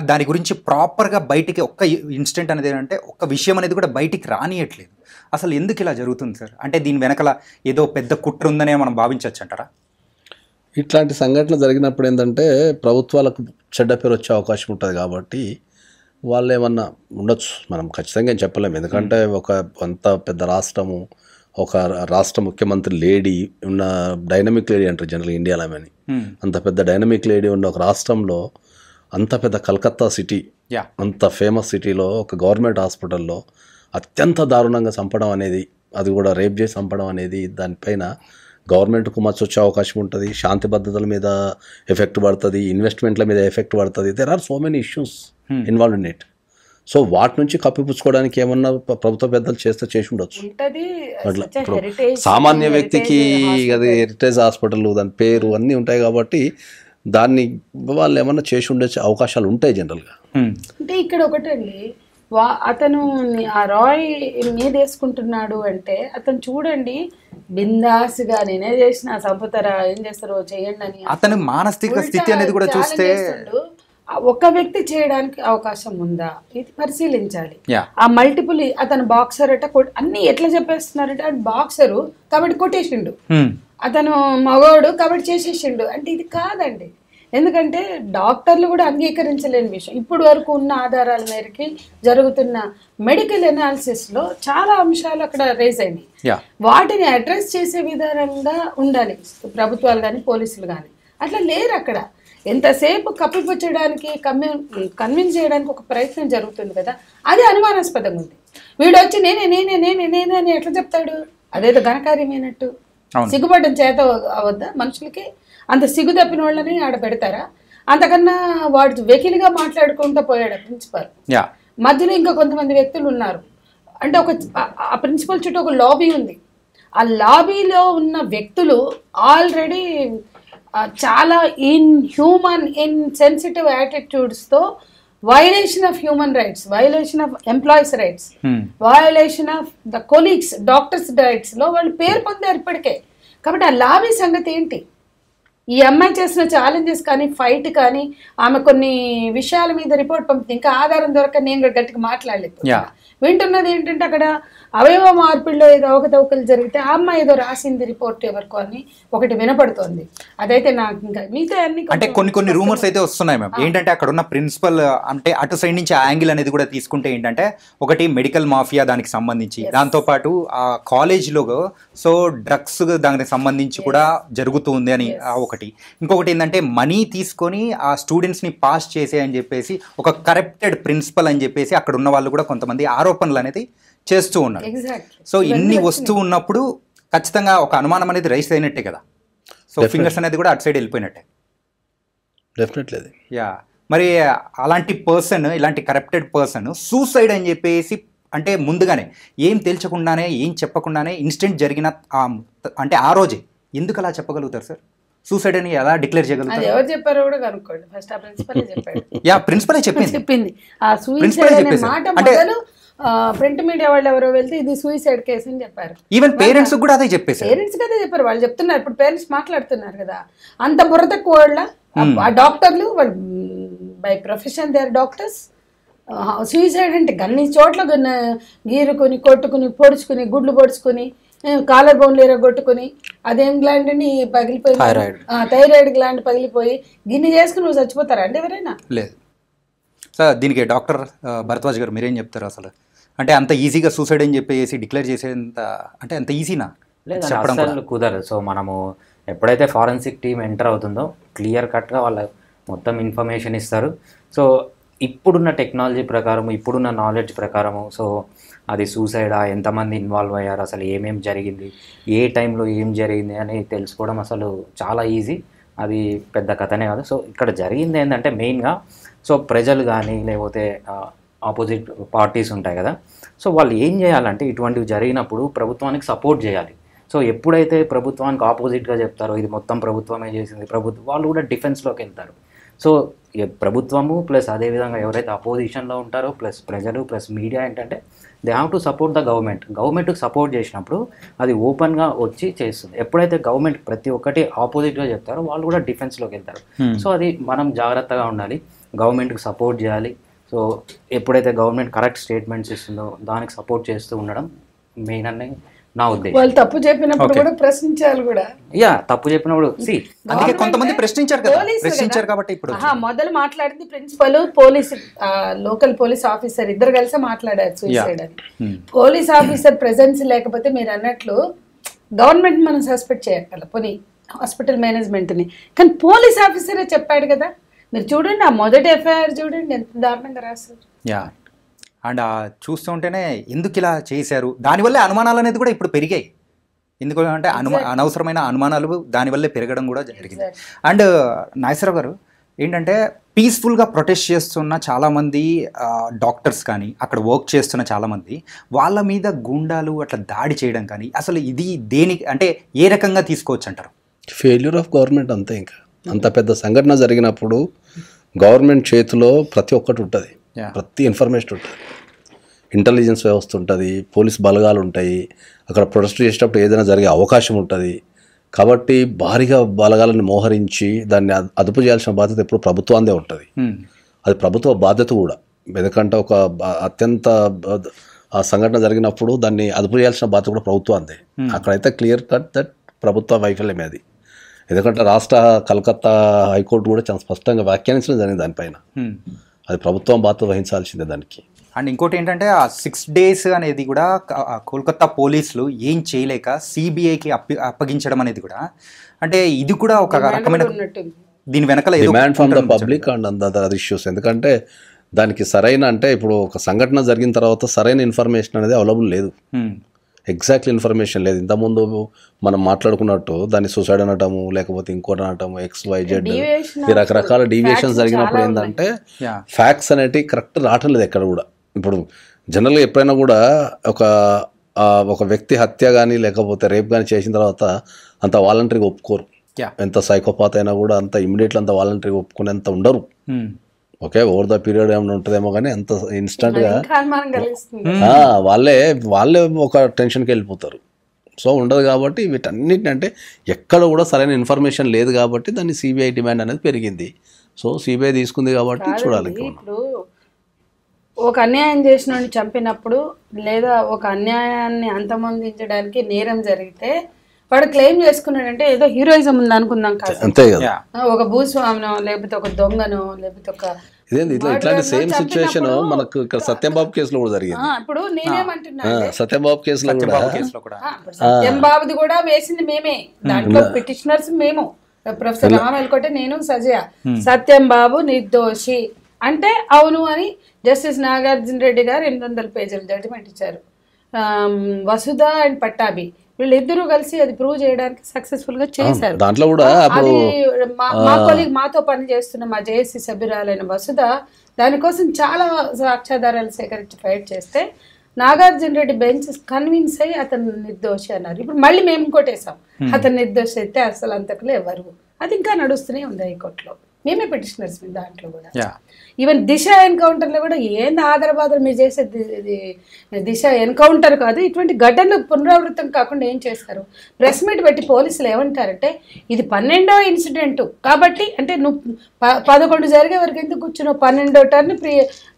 Speaker 1: దాని గురించి ప్రాపర్గా బయటికి ఒక్క ఇన్సిడెంట్ అనేది ఏంటంటే ఒక్క విషయం అనేది కూడా బయటికి రానియట్లేదు. అసలు ఎందుకు ఇలా జరుగుతుంది సార్? అంటే దీని వెనకాల ఏదో పెద్ద కుట్ర ఉందనే మనం భావించవచ్చు అంటారా?
Speaker 4: ఇట్లాంటి సంఘటనలు జరిగినప్పుడు ఏంటంటే ప్రభుత్వాలకు చెడ్డ పేరు వచ్చే అవకాశం ఉంటుంది కాబట్టి వాళ్ళు ఏమన్నా ఉండొచ్చు, మనం ఖచ్చితంగా ఏం చెప్పలేము. ఎందుకంటే అంత పెద్ద రాష్ట్రము, ఒక రాష్ట్ర ముఖ్యమంత్రి లేడీ ఉన్న, డైనమిక్ లేడీ అంటారు జనరల్ ఇండియాలో అని, అంత పెద్ద డైనమిక్ లేడీ ఉన్న ఒక రాష్ట్రంలో, అంత పెద్ద కలకత్తా సిటీ, అంత ఫేమస్ సిటీలో ఒక గవర్నమెంట్ హాస్పిటల్లో అత్యంత దారుణంగా చంపడం అనేది, అది కూడా రేప్ చేసి చంపడం అనేది, దానిపైన గవర్నమెంట్కు మచ్చ వచ్చే అవకాశం ఉంటుంది, శాంతి భద్రతల మీద ఎఫెక్ట్ పడుతుంది, ఇన్వెస్ట్మెంట్ల మీద ఎఫెక్ట్ పడుతుంది. There are so many issues involve in it. So వాటి నుంచి కప్పిపుచ్చుకోవడానికి ఏమన్నా ప్రభుత్వ పెద్దలు చేసి ఉండొచ్చు. సామాన్య వ్యక్తికి అది హెరిటేజ్ హాస్పిటల్ దాని పేరు అన్నీ ఉంటాయి కాబట్టి దాన్ని వాళ్ళు ఏమన్నా చేసి ఉండే అవకాశాలు ఉంటాయి జనరల్గా.
Speaker 3: అంటే ఇక్కడ ఒకటండి, అతను ఆ రాయ్ మీద వేసుకుంటున్నాడు అంటే అతను చూడండి బిందాస్గా నేనే చేసిన సంపుతారా, ఏం చేస్తారో చేయండి అని.
Speaker 1: అతను మానసిక స్థితి అనేది కూడా చూస్తే
Speaker 3: ఒక వ్యక్తి చేయడానికి అవకాశం ఉందా ఇది పరిశీలించాలి. ఆ మల్టిపుల్, అతను బాక్సర్ అట, అన్ని ఎట్లా చెప్పేస్తున్నారంటే అటు బాక్సరు కాబట్టి కొట్టేసిండు, అతను మగోడు కాబట్టి చేసేసిండు అంటే ఇది కాదండి. ఎందుకంటే డాక్టర్లు కూడా అంగీకరించలేని విషయం. ఇప్పుడు వరకు ఉన్న ఆధారాల మేరకి జరుగుతున్న మెడికల్ అనాలిసిస్లో చాలా అంశాలు అక్కడ రేజ్ అయినాయి. వాటిని అడ్రస్ చేసే విధానంగా ఉండాలి ప్రభుత్వాలు కానీ పోలీసులు కానీ. అట్లా లేరు అక్కడ. ఎంతసేపు కప్పిపుచ్చడానికి కన్విన్స్ చేయడానికి ఒక ప్రయత్నం జరుగుతుంది కదా, అది అనుమానాస్పదంగా ఉంది. వీడు వచ్చి నేనే అని ఎట్లా చెప్తాడు? అదేదో ఘనకార్యమైనట్టు. సిగ్గుపడ్డం చేత అవద్దా మనుషులకి? అంత సిగ్గు తప్పిన వాళ్ళని ఆడ పెడతారా? అంతకన్నా వాడు వెకిలిగా మాట్లాడుకుంటూ పోయాడు ప్రిన్సిపల్. మధ్యలో ఇంకా కొంతమంది వ్యక్తులు ఉన్నారు. అంటే ఆ ప్రిన్సిపల్ చుట్టూ ఒక లాబీ ఉంది. ఆ లాబీలో ఉన్న వ్యక్తులు ఆల్రెడీ చాలా ఇన్సెన్సిటివ్ యాటిట్యూడ్స్తో violation of human rights, violation of employees rights, violation of the colleagues, doctors రైట్స్లో వాళ్ళు పేరు పొందారు ఇప్పటికే. కాబట్టి ఆ లాబీ సంగతి ఏంటి? ఈ అమ్మాయి చేసిన ఛాలెంజెస్ కానీ, ఫైట్ కానీ, ఆమె కొన్ని విషయాల మీద రిపోర్ట్ పంపింది, ఇంకా ఆధారం దొరక నేను కూడా గట్టిగా మాట్లాడలేకపోతున్నా. వింటున్నది ఏంటంటే అక్కడ అవయవ మార్పిడిలో ఏదో అవకతవకలు జరిగితే ఆ అమ్మాయి ఏదో రాసింది రిపోర్ట్ ఎవరికో అని ఒకటి వినపడుతోంది. అదైతే నాకు ఇంకా మిగతా అన్ని
Speaker 1: అంటే కొన్ని రూమర్స్ అయితే వస్తున్నాయి మ్యామ్. ఏంటంటే అక్కడ ఉన్న ప్రిన్సిపల్ అంటే అటు సైడ్ నుంచి యాంగిల్ అనేది కూడా తీసుకుంటే ఏంటంటే ఒకటి మెడికల్ మాఫియా దానికి సంబంధించి, దాంతోపాటు ఆ కాలేజ్లో సో డ్రగ్స్ దానికి సంబంధించి కూడా జరుగుతుంది అని ఒకటి. ఇంకొకటి ఏంటంటే మనీ తీసుకొని ఆ స్టూడెంట్స్ని పాస్ చేసే అని చెప్పేసి ఒక కరప్టెడ్ ప్రిన్సిపల్ అని చెప్పేసి అక్కడ ఉన్న వాళ్ళు కూడా కొంతమంది ఆరోపణలు అనేది చేస్తూ ఉన్నారు. సో ఇన్ని వస్తూ ఉన్నప్పుడు ఖచ్చితంగా ఒక అనుమానం అనేది రైస్ అయినట్టే కదా. సో ఫింగర్స్ అనేది కూడా అటు సైడ్ వెళ్ళిపోయినట్టే.
Speaker 4: డెఫినెట్లీ.
Speaker 1: మరి అలాంటి పర్సన్, ఇలాంటి కరప్టెడ్ పర్సన్ సూసైడ్ అని చెప్పేసి అంటే ముందుగానే ఏం తేల్చకుండానే, ఏం చెప్పకుండానే ఇన్సిడెంట్ జరిగిన అంటే ఆ రోజే ఎందుకు అలా చెప్పగలుగుతారు సార్? సూసైడ్ అని ఎలా డిక్లేర్
Speaker 3: అది
Speaker 1: చేయగలుగుతారు?
Speaker 3: ఎవరు చెప్పారో కూడా కనుక్కోండి. ఫస్ట్ ఆ ప్రిన్సిపల్ చెప్పాడు.
Speaker 1: యా, ప్రిన్సిపలే
Speaker 3: చెప్పింది ఆ
Speaker 1: Principal
Speaker 3: సూసైడ్ అనే
Speaker 1: చెప్పేశారు.
Speaker 3: మాట
Speaker 1: అంటే-
Speaker 3: మొదలు ప్రింట్ మీడియా వాళ్ళు ఎవరో వెళ్తే ఇది సూసైడ్ కేసు అని చెప్పారు.
Speaker 1: ఈవెన్ పేరెంట్స్ కూడా అదే చెప్పేశారు.
Speaker 3: పేరెంట్స్ కదా చెప్పారు, వాళ్ళు చెప్తున్నారు. ఇప్పుడు పేరెంట్స్ మాట్లాడుతున్నారు కదా, అంత బుర్ర తక్కువ వాళ్ళ ఆ డాక్టర్లు వాళ్ళు by profession they are doctors. Suicide అంటే అన్ని చోట్ల గీరుకుని కొట్టుకుని పొడుచుకుని గుడ్లు పొడుచుకుని కాలర్ బోన్లు ఎరగొట్టుకుని అదేం గ్లాండ్ అని పగిలిపోయి థైరాయిడ్ గ్లాండ్ పగిలిపోయి గిన్ని చేసుకుని నువ్వు చచ్చిపోతారా అండి ఎవరైనా?
Speaker 1: లేదు సార్. దీనికి డాక్టర్ భరద్వాజ్ గారు మీరేం చెప్తారు అసలు? అంటే అంత ఈజీగా సూసైడ్ అని చెప్పేసి డిక్లేర్ చేసేంత అంటే అంత ఈజీనా?
Speaker 2: లేదా అసలు కుదరదు. సో మనము ఎప్పుడైతే ఫారెన్సిక్ టీమ్ ఎంటర్ అవుతుందో క్లియర్ కట్గా వాళ్ళ మొత్తం ఇన్ఫర్మేషన్ ఇస్తారు. సో ఇప్పుడున్న టెక్నాలజీ ప్రకారం, ఇప్పుడున్న నాలెడ్జ్ ప్రకారము, సో అది సూసైడా, ఎంతమంది ఇన్వాల్వ్ అయ్యారు, అసలు ఏమేమి జరిగింది, ఏ టైంలో ఏం జరిగింది అని తెలుసుకోవడం అసలు చాలా ఈజీ. అది పెద్ద కథనే కాదు. సో ఇక్కడ జరిగింది ఏంటంటే మెయిన్గా సో ప్రజలు కానీ లేకపోతే ఆపోజిట్ పార్టీస్ ఉంటాయి కదా, సో వాళ్ళు ఏం చేయాలంటే ఇటువంటివి జరిగినప్పుడు ప్రభుత్వానికి సపోర్ట్ చేయాలి. సో ఎప్పుడైతే ప్రభుత్వానికి ఆపోజిట్గా చెప్తారో ఇది మొత్తం ప్రభుత్వమే చేసింది, వాళ్ళు కూడా డిఫెన్స్లోకి వెళ్తారు. సో ప్రభుత్వము ప్లస్ అదేవిధంగా ఎవరైతే అపోజిషన్లో ఉంటారో ప్లస్ ప్రజలు ప్లస్ మీడియా ఏంటంటే they have to support the గవర్నమెంట్కి సపోర్ట్ చేసినప్పుడు అది ఓపెన్గా వచ్చి చేస్తుంది. ఎప్పుడైతే గవర్నమెంట్ ప్రతి ఒక్కటి ఆపోజిట్గా చెప్తారో వాళ్ళు కూడా డిఫెన్స్లోకి వెళ్తారు. సో అది మనం జాగ్రత్తగా ఉండాలి, గవర్నమెంట్కి సపోర్ట్ చేయాలి. సో ఎప్పుడైతే గవర్నమెంట్ కరెక్ట్ స్టేట్మెంట్స్ ఇస్తుందో దానికి సపోర్ట్ చేస్తూ ఉండడం మెయిన్ అని నా ఉద్దేశం.
Speaker 3: వాళ్ళు తప్పు చెప్పినప్పుడు కూడా ప్రశ్నించాలి కూడా.
Speaker 2: యా, తప్పు చెప్పినప్పుడు
Speaker 1: అందుకే కొంతమంది ప్రశ్నించారు కదా, ప్రశ్నించారు కాబట్టి ఇప్పుడు
Speaker 3: మొదలు మాట్లాడింది principal, police local police officer ఇద్దరు కలిసి మాట్లాడారు సూసైడ్ అని. పోలీస్ ఆఫీసర్ ప్రెజెన్స్ లేకపోతే మీరు అన్నట్లు గవర్నమెంట్ మనం సస్పెక్ట్ చేయగల పోనీ హాస్పిటల్ మేనేజ్మెంట్ని, కానీ పోలీస్ ఆఫీసరే చెప్పాడు కదా. మీరు చూడండి ఆ మొదటి ఎఫ్ఐఆర్ చూడండి ఎంత దారుణంగా రాశారు.
Speaker 1: యా, అండ్ చూస్తుంటేనే ఎందుకు ఇలా చేశారు, దానివల్లే అనుమానాలు అనేది కూడా ఇప్పుడు పెరిగాయి. ఎందుకంటే అనవసరమైన అనుమానాలు దానివల్లే పెరగడం కూడా జరిగింది. అండ్ నాగేశ్వరరావు గారు ఏంటంటే పీస్ఫుల్గా ప్రొటెస్ట్ చేస్తున్న చాలామంది డాక్టర్స్ కానీ అక్కడ వర్క్ చేస్తున్న చాలామంది వాళ్ళ మీద గుండాలు అట్లా దాడి చేయడం కానీ అసలు ఇది దేనికి అంటే ఏ రకంగా తీసుకోవచ్చు అంటారు?
Speaker 4: ఫెయిల్యూర్ ఆఫ్ గవర్నమెంట్ అంతే. ఇంకా అంత పెద్ద సంఘటన జరిగినప్పుడు గవర్నమెంట్ చేతిలో ప్రతి ఒక్కటి ఉంటుంది, ప్రతి ఇన్ఫర్మేషన్ ఉంటుంది, ఇంటెలిజెన్స్ వ్యవస్థ ఉంటుంది, పోలీస్ బలగాలు ఉంటాయి, అక్కడ ప్రొటెస్ట్ చేసేటప్పుడు ఏదైనా జరిగే అవకాశం ఉంటుంది. కాబట్టి భారీగా బలగాలను మోహరించి దాన్ని అదుపు చేయాల్సిన బాధ్యత ఎప్పుడు ప్రభుత్వాందే ఉంటుంది. అది ప్రభుత్వ బాధ్యత కూడా. ఎందుకంటే ఒక అత్యంత ఆ సంఘటన జరిగినప్పుడు దాన్ని అదుపు చేయాల్సిన బాధ్యత కూడా ప్రభుత్వాందే. అక్కడైతే క్లియర్ కట్ దట్ ప్రభుత్వ వైఫల్యమే అది. ఎందుకంటే రాష్ట్ర కలకత్తా హైకోర్టు కూడా చాలా స్పష్టంగా వ్యాఖ్యానించడం జరిగింది దానిపైన. అది ప్రభుత్వం బాధ్యత వహించాల్సిందే దానికి.
Speaker 1: అండ్ ఇంకోటి ఏంటంటే ఆ 6 days అనేది కూడా కోల్కతా పోలీసులు ఏం చేయలేక సిబిఐకి అప్పగించడం అనేది కూడా అంటే ఇది కూడా ఒక రకమైన దీని వెనకాల
Speaker 4: demand from the public and other issues. ఎందుకంటే దానికి సరైన అంటే ఇప్పుడు ఒక సంఘటన జరిగిన తర్వాత సరైన ఇన్ఫర్మేషన్ అనేది అవైలబుల్ లేదు, ఎగ్జాక్ట్లీ ఇన్ఫర్మేషన్ లేదు. ఇంతకుముందు మనం మాట్లాడుకున్నట్టు దాన్ని సూసైడ్ అనటము లేకపోతే ఇంకోటి అనటము XYZ ఈ రకరకాల డీవియేషన్స్ జరిగినప్పుడు ఏంటంటే ఫ్యాక్ట్స్ అనేటివి కరెక్ట్ రావటం లేదు ఎక్కడ కూడా. ఇప్పుడు జనరల్గా ఎప్పుడైనా కూడా ఒక వ్యక్తి హత్య కానీ లేకపోతే రేప్ కానీ చేసిన తర్వాత అంత వాలంటరీగా ఒప్పుకోరు. ఎంత సైకోపాత్ అయినా కూడా అంత ఇమీడియట్లీ అంత వాలంటరీగా ఒప్పుకునేంత ఉండరు. ఓకే, ఓవర్ ద పీరియడ్ ఏమైనా ఉంటుందేమో కానీ అంత ఇన్స్టెంట్గా వాళ్ళే ఒక టెన్షన్కి వెళ్ళిపోతారు. సో ఉండదు. కాబట్టి వీటన్నిటిని అంటే ఎక్కడ కూడా సరైన ఇన్ఫర్మేషన్ లేదు కాబట్టి దాన్ని సిబిఐ డిమాండ్ అనేది పెరిగింది. సో సిబిఐ తీసుకుంది కాబట్టి చూడాలి.
Speaker 3: ఇప్పుడు ఒక అన్యాయం చేసిన చంపినప్పుడు లేదా ఒక అన్యాయాన్ని అంతమొందించడానికి నేరం జరిగితే వాడు క్లెయిమ్ చేసుకున్నాడంటే ఏదో హీరోయిజం ఉంది అనుకుందాం కాదు.
Speaker 4: అంతే కదా,
Speaker 3: ఒక భూస్వామినో లేకపోతే ఒక దొంగనో లేకపోతే ఒక
Speaker 4: ఇట్లాంటి సేమ్ సిచ్యువేషన్ మనకు ఇక్కడ సత్యంబాబు కేసులో కూడా జరిగింది.
Speaker 3: ఇప్పుడు నేనేమంటున్నా
Speaker 4: సత్యంబాబు కేసులో
Speaker 3: కూడా సత్యంబాబుది కూడా వేసింది మేమే, దాంట్లో పిటిషనర్స్ మేము, ప్రొఫెసర్ రామేల్కోటే, నేను, సజయ. సత్యంబాబు నిర్దోషి అంటే అవును అని జస్టిస్ నాగార్జున రెడ్డి గారు 800 పేజీల జడ్జిమెంట్ ఇచ్చారు. వసుధ అండ్ పట్టాభి వీళ్ళిద్దరూ కలిసి అది ప్రూవ్ చేయడానికి సక్సెస్ఫుల్ గా చేశారు.
Speaker 4: దాంట్లో కూడా
Speaker 3: అది మా కొలీగ్ మాతో పని చేస్తున్న మా జేఏసీ సభ్యురాలైన వసుధ దానికోసం చాలా సాక్ష్యాధారాలు సేకరించి ఫైట్ చేస్తే నాగార్జున రెడ్డి బెంచ్ కన్విన్స్ అయ్యి అతను నిర్దోషి అన్నారు. ఇప్పుడు మళ్ళీ మేము కొట్టేసాం, అతను నిర్దోషి అయితే అసలు అంతకులు ఎవరు అది ఇంకా నడుస్తూనే ఉంది హైకోర్టులో. మేమే పిటిషనర్స్ మీ దాంట్లో కూడా.
Speaker 1: యా
Speaker 3: ఈవెన్ దిశ ఎన్కౌంటర్లో కూడా ఏంది ఆధారబాధలు మీరు చేసేది, ఇది దిశ ఎన్కౌంటర్ కాదు, ఇటువంటి ఘటనలు పునరావృతం కాకుండా ఏం చేస్తారు? ప్రెస్ మీట్ పెట్టి పోలీసులు ఏమంటారంటే ఇది 12వ ఇన్సిడెంట్ కాబట్టి, అంటే నువ్వు 11 జరిగే వరకు ఎందుకు కూర్చున్నావు, 12వ టర్న్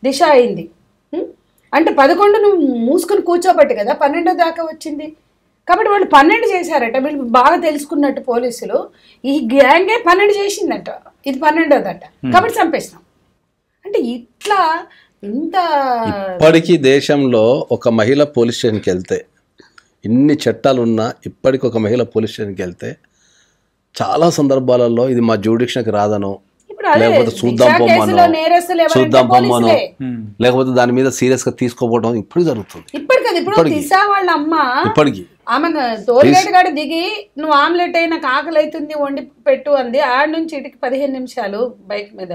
Speaker 3: దిశ అయింది అంటే 11 నువ్వు మూసుకుని కూర్చోబట్టి కదా 12వ దాకా వచ్చింది. కాబట్టి వాళ్ళు 12 చేశారట, వీళ్ళు బాగా తెలుసుకున్నట్టు పోలీసులు. ఈ గ్యాంగే 12 చేసిందట, ఇది 12వదట, కాబట్టి చంపేసినాం అంటే ఇట్లా ఇంత.
Speaker 4: ఇప్పటికీ దేశంలో ఒక మహిళ పోలీస్ స్టేషన్కి వెళ్తే, ఇన్ని చట్టాలు ఉన్నా ఇప్పటికి ఒక మహిళ పోలీస్ స్టేషన్కి వెళ్తే చాలా సందర్భాలలో ఇది మా జ్యూడిక్షన్కి రాదనో, లేకపోతే చూద్దాం పొమ్మనో, లేకపోతే దాని మీద సీరియస్ గా తీసుకోపోవడం ఇప్పుడు జరుగుతుంది.
Speaker 3: ఇప్పుడు దిశా వాళ్ళ అమ్మ
Speaker 4: ఇప్పటికి
Speaker 3: ఆమె టోల్గేట్ కాడ దిగి నువ్వు ఆమ్లెట్ అయినా ఆకలి అవుతుంది వండి పెట్టు అంది. ఆడ నుంచి ఇటుకి 15 నిమిషాలు బైక్ మీద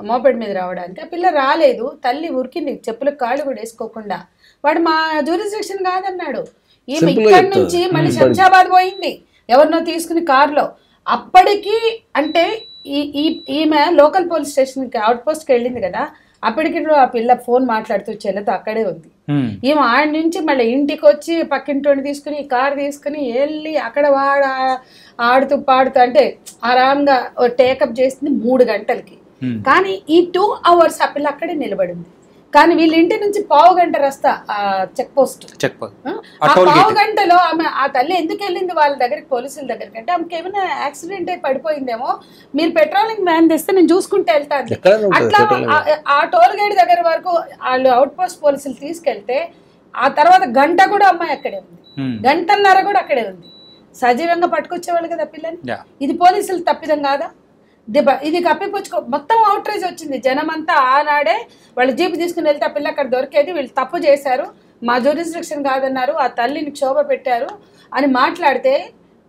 Speaker 3: మోపెడ్ మీద రావడానికి. ఆ పిల్ల రాలేదు, తల్లి ఉరికింది చెప్పులకు కాళ్ళు కూడా వేసుకోకుండా. వాడు మా జ్యూరిస్డిక్షన్ కాదన్నాడు. ఈమె ఇక్కడి నుంచి మళ్ళీ శంషాబాద్ పోయింది ఎవరినో తీసుకుని కారులో. అప్పటికి అంటే ఈమె లోకల్ పోలీస్ స్టేషన్కి అవుట్ పోస్ట్కి వెళ్ళింది కదా, అప్పటికి ఆ పిల్ల ఫోన్ మాట్లాడుతూ చెల్లెతో అక్కడే ఉంది. ఈమె ఆడ నుంచి మళ్ళీ ఇంటికి వచ్చి పక్కింటోని తీసుకుని కారు తీసుకుని వెళ్ళి అక్కడ ఆడుతూ పాడుతూ అంటే ఆరాంగా టేకప్ చేసింది 3 గంటలకి. కానీ ఈ 2 hours ఆ పిల్ల అక్కడే నిలబడింది. కానీ వీళ్ళ ఇంటి నుంచి 1/2 గంట రస్తా చెక్ పోస్ట్. ఆ 1/2 గంటలో ఆమె ఆ తల్లి ఎందుకు వెళ్ళింది వాళ్ళ దగ్గరికి, పోలీసుల దగ్గరికి అంటే ఆమెకి ఏమైనా యాక్సిడెంట్ అయి పడిపోయిందేమో, మీరు పెట్రోలింగ్ వ్యాన్ తెస్తే నేను చూసుకుంటే వెళ్తాను. అట్లా ఆ టోల్ గేట్ దగ్గర వరకు వాళ్ళు అవుట్ పోస్ట్ పోలీసులు తీసుకెళ్తే ఆ తర్వాత గంట కూడా అమ్మాయి అక్కడే ఉంది, 1.5 గంటల కూడా అక్కడే ఉంది. సజీవంగా పట్టుకొచ్చేవాళ్ళు కదా పిల్లని. ఇది పోలీసులు తప్పిదం కాదా? ఇది కప్పిపుచ్చుకో మొత్తం అవుట్రేజ్ వచ్చింది. జనం అంతా ఆనాడే వాళ్ళు జీపు తీసుకుని వెళ్తే ఆ పిల్ల అక్కడ దొరికేది, వీళ్ళు తప్పు చేశారు, మా జ్యూరిస్డిక్షన్ కాదన్నారు, ఆ తల్లిని క్షోభ పెట్టారు అని మాట్లాడితే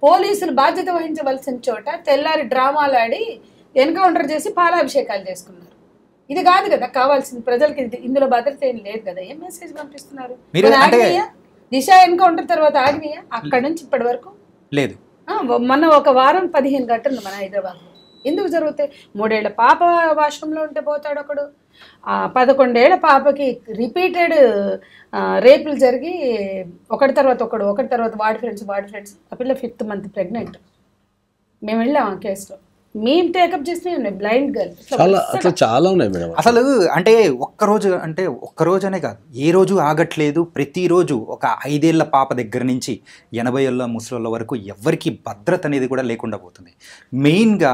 Speaker 3: పోలీసులు బాధ్యత వహించవలసిన చోట తెల్లారి డ్రామాలు ఆడి ఎన్కౌంటర్ చేసి పాలాభిషేకాలు చేసుకున్నారు. ఇది కాదు కదా కావాల్సింది ప్రజలకి. ఇందులో భద్రత ఏం లేదు కదా. ఏం మెసేజ్ పంపిస్తున్నారు? దిశ ఎన్కౌంటర్ తర్వాత ఆగినాయా? అక్కడి నుంచి ఇప్పటి వరకు లేదు. మొన్న ఒక వారం 15 ఘటనలు మన హైదరాబాద్లో ఎందుకు జరుగుతాయి? 3 ఏళ్ల పాప వాష్రూమ్లో ఉంటే పోతాడు ఒకడు, 11 ఏళ్ల పాపకి రిపీటెడ్ రేపులు జరిగి ఒకటి తర్వాత వాడి ఫ్రెండ్స్. ఆ పిల్ల 5th month ప్రెగ్నెంట్. మేము వెళ్ళాం ఆ కేసులో, మేము టేకప్ చేసినవి ఉన్నాయి. బ్లైండ్ గర్ల్
Speaker 4: చాలా ఉన్నాయి మేడం.
Speaker 1: అసలు అంటే ఒక్కరోజు అనే కాదు, ఏ రోజు ఆగట్లేదు. ప్రతిరోజు ఒక 5 ఏళ్ల పాప దగ్గర నుంచి 80 ఏళ్ల ముసలోళ్ళ వరకు ఎవరికి భద్రత అనేది కూడా లేకుండా పోతుంది. మెయిన్గా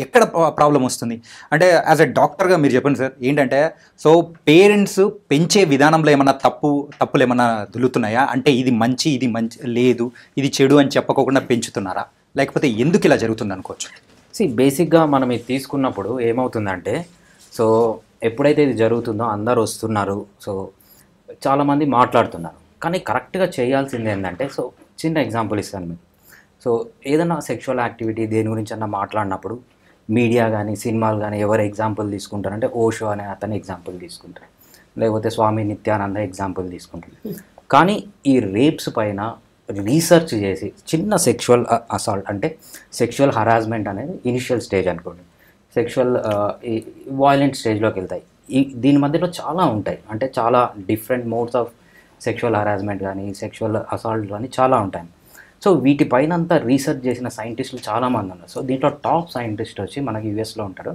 Speaker 1: ఎక్కడ ప్రాబ్లం వస్తుంది అంటే యాజ్ ఎ డాక్టర్గా మీరు చెప్పండి సార్, ఏంటంటే సో పేరెంట్స్ పెంచే విధానంలో ఏమన్నా తప్పులు ఏమన్నా దులుతున్నాయా? అంటే ఇది మంచి లేదు, ఇది చెడు అని చెప్పకోకుండా పెంచుతున్నారా, లేకపోతే ఎందుకు ఇలా జరుగుతుంది అనుకోవచ్చు?
Speaker 2: బేసిక్గా మనం ఇది తీసుకున్నప్పుడు ఏమవుతుందంటే, సో ఎప్పుడైతే ఇది జరుగుతుందో అందరు వస్తున్నారు, సో చాలామంది మాట్లాడుతున్నారు, కానీ కరెక్ట్గా చేయాల్సింది ఏంటంటే, సో చిన్న ఎగ్జాంపుల్ ఇస్తాను మీకు. సో ఏదైనా సెక్షువల్ యాక్టివిటీ దేని గురించి అన్నా మాట్లాడినప్పుడు మీడియా కానీ సినిమాలు కానీ ఎవరు ఎగ్జాంపుల్ తీసుకుంటారంటే ఓషో అనే అతను ఎగ్జాంపుల్ తీసుకుంటారు, లేకపోతే స్వామి నిత్యానంద ఎగ్జాంపుల్ తీసుకుంటారు. కానీ ఈ రేప్స్ పైన రీసెర్చ్ చేసి చిన్న సెక్షువల్ అసాల్ట్ అంటే సెక్షువల్ హరాస్మెంట్ అనేది ఇనిషియల్ స్టేజ్ అనుకోండి, సెక్షువల్ వాయిలెంట్ స్టేజ్లోకి వెళ్తాయి. దీని మధ్యలో చాలా ఉంటాయి, అంటే చాలా different modes of sexual harassment కానీ సెక్షువల్ అసాల్ట్ కానీ చాలా ఉంటాయి. సో వీటిపైన అంతా రీసెర్చ్ చేసిన సైంటిస్టులు చాలామంది ఉన్నారు. సో దీంట్లో టాప్ సైంటిస్ట్ వచ్చి మనకి యూఎస్లో ఉంటాడు,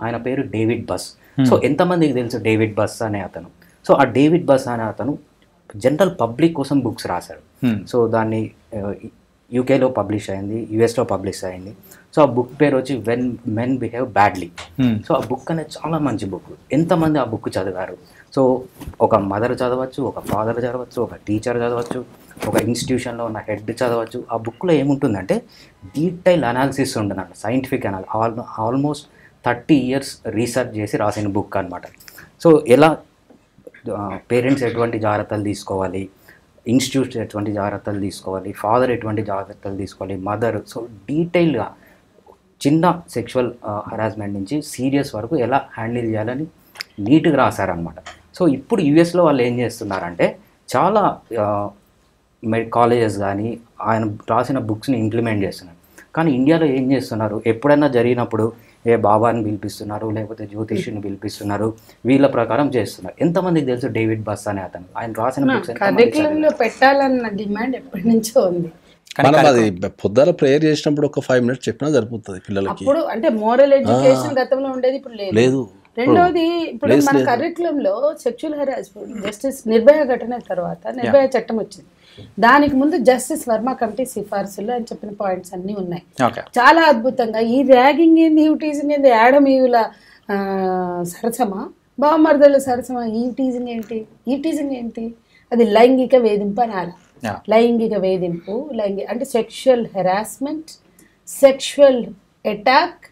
Speaker 2: ఆయన పేరు డేవిడ్ బస్. సో ఎంతమందికి తెలుసు డేవిడ్ బస్ అనే అతను? సో ఆ డేవిడ్ బస్ అనే అతను జనరల్ పబ్లిక్ కోసం బుక్స్ రాశాడు. సో దాన్ని యూకేలో పబ్లిష్ అయింది, యుఎస్లో పబ్లిష్ అయింది. సో ఆ బుక్ పేరు వచ్చి when men behave badly. So ఆ బుక్ అనేది చాలా మంచి బుక్. ఎంతమంది ఆ బుక్ చదివారు? సో ఒక మదర్ చదవచ్చు, ఒక ఫాదర్ చదవచ్చు, ఒక టీచర్ చదవచ్చు, ఒక ఇన్స్టిట్యూషన్లో ఉన్న హెడ్ చదవచ్చు. ఆ బుక్లో ఏముంటుందంటే డీటెయిల్ అనాలిసిస్ ఉంటుందంట, సైంటిఫిక్ ఆల్మోస్ట్ 30 years రీసెర్చ్ చేసి రాసిన బుక్ అనమాట. సో ఎలా పేరెంట్స్ ఎటువంటి జాగ్రత్తలు తీసుకోవాలి, ఇన్స్టిట్యూట్స్ ఎటువంటి జాగ్రత్తలు తీసుకోవాలి, ఫాదర్ ఎటువంటి జాగ్రత్తలు తీసుకోవాలి, మదర్. సో డీటెయిల్గా చిన్న సెక్షువల్ హరాస్మెంట్ నుంచి సీరియస్ వరకు ఎలా హ్యాండిల్ చేయాలని నీట్గా రాశారనమాట. సో ఇప్పుడు యూఎస్లో వాళ్ళు ఏం చేస్తున్నారంటే చాలా కాలేజెస్ కానీ ఆయన రాసిన బుక్స్ని ఇంప్లిమెంట్ చేస్తున్నారు. కానీ ఇండియాలో ఏం చేస్తున్నారు, ఎప్పుడైనా జరిగినప్పుడు ఏ బాబాని పిలిపిస్తున్నారు, లేకపోతే జ్యోతిష్యుని పిలిపిస్తున్నారు, వీళ్ళ ప్రకారం చేస్తున్నారు. ఎంతమందికి తెలుసు డేవిడ్ బస్ అనే అతను, ఆయన రాసిన బుక్స్
Speaker 3: కరికులంలో పెట్టాలన్న డిమాండ్ ఎప్పటి నుంచో ఉంది.
Speaker 4: మనం అది పొద్దున ప్రేయర్ చేసినప్పుడు ఒక 5 minutes చెప్పినా సరిపోతుంది పిల్లలకి.
Speaker 3: అప్పుడు అంటే మోరల్ ఎడ్యుకేషన్ గతంలో ఉండేది, ఇప్పుడు లేదు. రెండోది, ఇప్పుడు మన కరికులంలో సెక్షువల్ హెరాస్మెంట్ జస్టిస్ నిర్భయ ఘటన తర్వాత నిర్భయ చట్టం వచ్చింది. దానికి ముందు జస్టిస్ వర్మ కమిటీ సిఫార్సులు అని చెప్పిన పాయింట్స్ అన్ని ఉన్నాయి. చాలా అద్భుతంగా ఈ ర్యాగింగ్ ఏంది, ఈ టీజింగ్ ఏంది, యాడమీయుల సరసమా, బావమర్దల సరసమా, ఈ టీజింగ్ ఏంటి, అది లైంగిక వేధింపు అనాలి. లైంగిక వేధింపు, అంటే sexual harassment, sexual attack,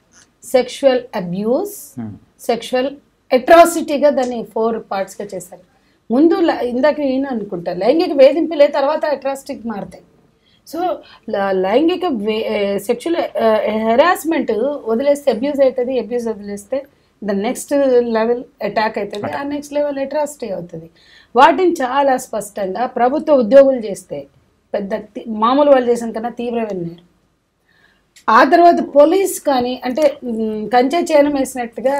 Speaker 3: sexual abuse, sexual అట్రాసిటీగా దాన్ని 4 partsగా చేశారు. ముందు ఇందాక నేను అనుకుంటా లైంగిక వేధింపులే తర్వాత అట్రాసిటీకి మారుతాయి. సో లైంగిక సెక్షువల్ హెరాస్మెంట్ వదిలేస్తే అబ్యూస్ అవుతుంది, అబ్యూస్ వదిలేస్తే ద నెక్స్ట్ లెవెల్ అటాక్ అవుతుంది, ఆ నెక్స్ట్ లెవెల్ అట్రాసిటీ అవుతుంది. వాటిని చాలా స్పష్టంగా ప్రభుత్వ ఉద్యోగులు చేస్తే పెద్ద మామూలు వాళ్ళు చేసిన కన్నా తీవ్రమైన. ఆ తర్వాత పోలీస్ కానీ అంటే కంచె చేనం వేసినట్టుగా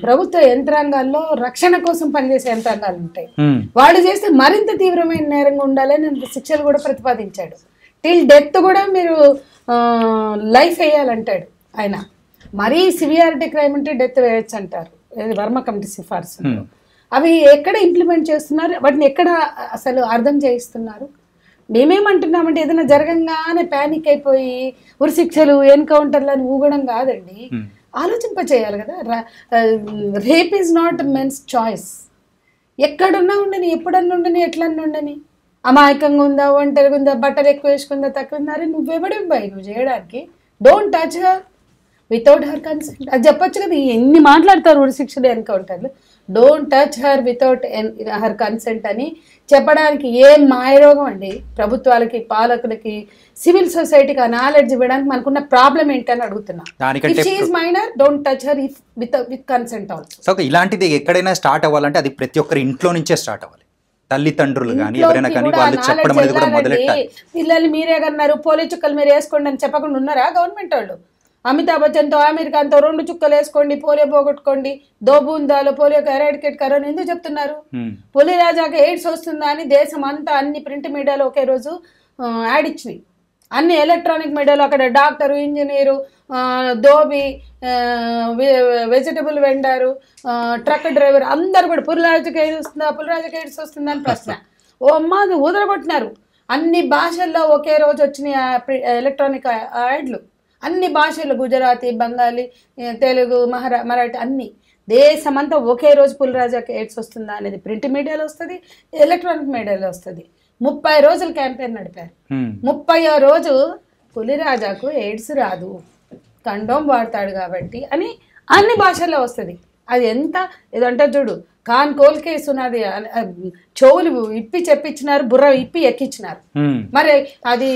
Speaker 3: ప్రభుత్వ యంత్రాంగాల్లో రక్షణ కోసం పనిచేసే యంత్రాంగాలు ఉంటాయి. వాళ్ళు చేస్తే మరింత తీవ్రమైన నేరంగా ఉండాలని శిక్షలు కూడా ప్రతిపాదించాడు. టిల్ డెత్ కూడా మీరు లైఫ్ వేయాలంటాడు ఆయన. మరీ సివియారిటీ క్రైమ్ అంటే డెత్ వేయచ్చు అంటారు వర్మ కమిటీ సిఫార్సు. అవి ఎక్కడ ఇంప్లిమెంట్ చేస్తున్నారు, వాటిని ఎక్కడ అసలు అర్థం చేయిస్తున్నారు? మేమేమంటున్నామంటే ఏదైనా జరగంగానే ప్యానిక్ అయిపోయి ఉరి శిక్షలు, ఎన్కౌంటర్లు అని ఊగడం కాదండి, ఆలోచింప చేయాలి కదా. Rape is not men's choice. ఎక్కడున్నా ఉండని, ఎప్పుడన్నా ఉండని, ఎట్లన్నా ఉండని, అమాయకంగా ఉందా, ఒంటరిగా ఉందా, బట్టలు ఎక్కువ వేసుకుందా, తక్కువ ఉందా, అరే నువ్వెవడివ్వాయి నువ్వు చేయడానికి? Don't touch her without her consent. అది చెప్పొచ్చు కదా. ఎన్ని మాట్లాడతారు ఉరి శిక్షలు, ఎన్కౌంటర్లు. Don't touch her without her consent అని చెప్పడానికి ఏం మాయరోగం అండి. ప్రభుత్వాలకి, పాలకులకి, సివిల్ సొసైటీకి ఆ నాలెడ్జ్ ఇవ్వడానికి మనకున్న ప్రాబ్లం ఏంటని అడుగుతున్నా. If she is minor don't touch her with consent also.
Speaker 1: So ఇలాంటిది ఎక్కడైనా స్టార్ట్ అవ్వాలంటే అది ప్రతి ఒక్కరి ఇంట్లో నుంచే స్టార్ట్ అవ్వాలి. తల్లిదండ్రులు కానీ ఎవరైనా కానీ వాళ్ళు చెప్పడం అనేది కూడా మొదలెట్టాలి.
Speaker 3: పిల్లలు మీరే కన్నారు, పోలీ చుక్కలు మీరు వేసుకోండి అని చెప్పకుండా ఉన్నారా గవర్నమెంట్ వాళ్ళు? అమితాబ్ బచ్చన్తో, ఆమీర్ ఖాన్తో 2 చుక్కలు వేసుకోండి, పోలియో పోగొట్టుకోండి, 2 బూందాలు పోలియోకి ఎరాడికేట్ కరోనా ఎందుకు చెప్తున్నారు? పులి రాజాకి ఎయిడ్స్ వస్తుందా అని దేశం అంతా అన్ని ప్రింట్ మీడియాలో ఒకే రోజు యాడ్ ఇచ్చినాయి. అన్ని ఎలక్ట్రానిక్ మీడియాలో అక్కడ doctor, engineer, dhobi, vegetable vendor, truck driver అందరు కూడా పులిరాజుకి ఎయిడ్స్ వస్తుందా అని ప్రశ్న. ఓ అమ్మ అది ఊదరగొట్టినారు. అన్ని భాషల్లో ఒకే రోజు వచ్చినాయి ఎలక్ట్రానిక్ యాడ్లు. అన్ని భాషలు, గుజరాతీ, బెంగాలీ, తెలుగు, మరాఠీ అన్ని దేశమంతా ఒకే రోజు పులిరాజాకి ఎయిడ్స్ వస్తుందా అనేది ప్రింట్ మీడియాలో వస్తుంది, ఎలక్ట్రానిక్ మీడియాలో వస్తుంది. 30 రోజులు క్యాంపెయిన్ నడిపారు. 30వ రోజు పులిరాజాకు ఎయిడ్స్ రాదు, కండోమ్ వాడతాడు కాబట్టి అని అన్ని భాషల్లో వస్తుంది. అది ఎంత ఏదంటే చూడు, కాన్ కోల్కే సునాది, చెవులు ఇప్పి చెప్పించినారు, బుర్ర ఇప్పి ఎక్కించినారు. మరి అది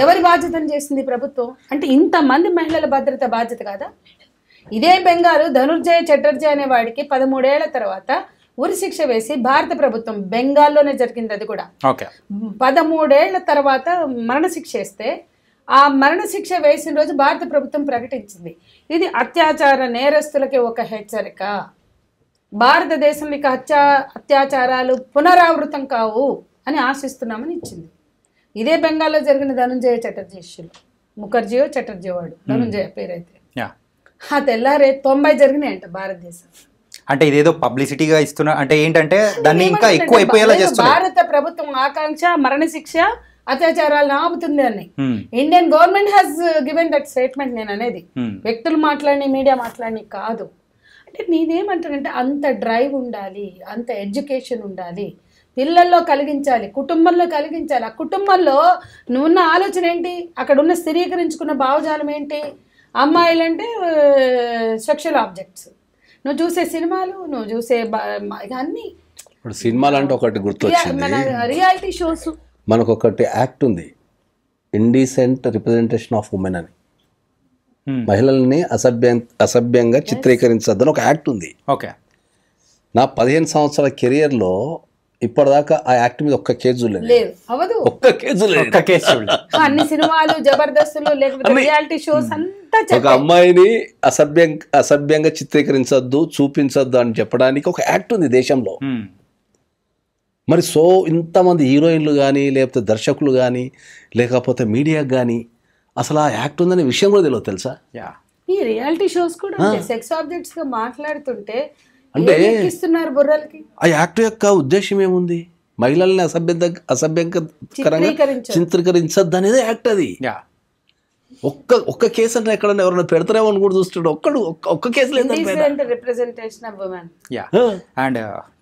Speaker 3: ఎవరి బాధ్యతను చేసింది ప్రభుత్వం? అంటే ఇంతమంది మహిళల భద్రత బాధ్యత కాదా? ఇదే బెంగాల్ ధనుర్జయ చటర్జీ అనే వాడికి 13 ఏళ్ల తర్వాత ఉరి శిక్ష వేసి భారత ప్రభుత్వం, బెంగాల్లోనే జరిగింది అది కూడా, 13 ఏళ్ల తర్వాత మరణశిక్ష వేస్తే ఆ మరణశిక్ష వేసిన రోజు భారత ప్రభుత్వం ప్రకటించింది ఇది అత్యాచార నేరస్తులకి ఒక హెచ్చరిక, భారతదేశంలో ఇక అత్యాచారాలు పునరావృతం కావు అని ఆశిస్తున్నామని ఇచ్చింది. ఇదే బెంగాల్లో జరిగిన ధనుంజయ చటర్జీ ఇష్యూలో, ముఖర్జీయో చటర్జీ వాడు ధనుంజయ పేరైతే, ఆ తెల్లారే 90 జరిగినాయి అంట భారతదేశం.
Speaker 1: అంటే ఇదేదో పబ్లిసిటీగా ఇస్తున్నా అంటే ఏంటంటే దాన్ని ఇంకా ఎక్కువ అయిపోయేలా చేస్తున్నారు.
Speaker 3: భారత ప్రభుత్వం ఆకాంక్ష మరణశిక్ష అత్యాచారాలను ఆపుతుంది అని Indian government has given that statement. నేను అనేది వ్యక్తులు మాట్లాడి, మీడియా మాట్లాడి కాదు. అంటే నేనేమంటానంటే అంత డ్రైవ్ ఉండాలి, అంత ఎడ్యుకేషన్ ఉండాలి, పిల్లల్లో కలిగించాలి, కుటుంబంలో కలిగించాలి. ఆ కుటుంబంలో నువ్వున్న ఆలోచన ఏంటి, అక్కడ ఉన్న స్థిరీకరించుకున్న భావజాలం ఏంటి? అమ్మాయిలంటే సెక్షువల్ ఆబ్జెక్ట్స్, నువ్వు చూసే సినిమాలు, నువ్వు చూసే అన్ని
Speaker 4: సినిమాలు అంటే ఒకటి గుర్తొచ్చింది,
Speaker 3: రియాలిటీ షోస్.
Speaker 4: మనకు ఒకటి యాక్ట్ ఉంది, ఇండీసెంట్ రిప్రజెంటేషన్ ఆఫ్ ఉమెన్ అని, మహిళల్ని అసభ్యంగా చిత్రీకరించద్దని ఒక యాక్ట్ ఉంది.
Speaker 1: ఓకే.
Speaker 4: నా 15 సంవత్సరాల కెరియర్లో ఇప్పటిదాకా ఆ యాక్ట్ మీద ఒక్క కేసు లేదు,
Speaker 3: లేదు అవదు,
Speaker 4: ఒక్క కేసు లేదు.
Speaker 1: ఒక్క కేసు చూడలేదు.
Speaker 3: అన్ని సినిమాలు జబర్దస్తులు లేకపోతే రియాలిటీ షోస్ అంతా
Speaker 4: ఒక అమ్మాయిని అసభ్యంగా చిత్రీకరించొద్దు, చూపించొద్దు అని చెప్పడానికి ఒక యాక్ట్ ఉంది దేశంలో. మరి సో ఇంతమంది హీరోయిన్లు కానీ లేకపోతే దర్శకులు కానీ లేకపోతే మీడియాకు కానీ అసలు ఆ యాక్ట్ ఉందనే విషయం కూడా తెలియదు తెలుసా?
Speaker 3: ఈ రియాలిటీ షోస్ కూడా సెక్స్ ఆబ్జెక్ట్స్ గా మాట్లాడుతుంటే
Speaker 4: అంటే
Speaker 3: ఇస్తున్నారు బుర్రలకి.
Speaker 4: ఆ యాక్ట్ యొక్క ఉద్దేశం ఏముంది? మహిళల్ని అసభ్యంకరంగా చిత్రీకరించద్దు అనేది యాక్ట్. అది ఒక్క కేసు అంటే ఎక్కడన్నా ఎవరైనా పెడతారేమో అని కూడా చూస్తాడు. ఒక్క కేసు లేదు.
Speaker 3: Representation of women.
Speaker 1: And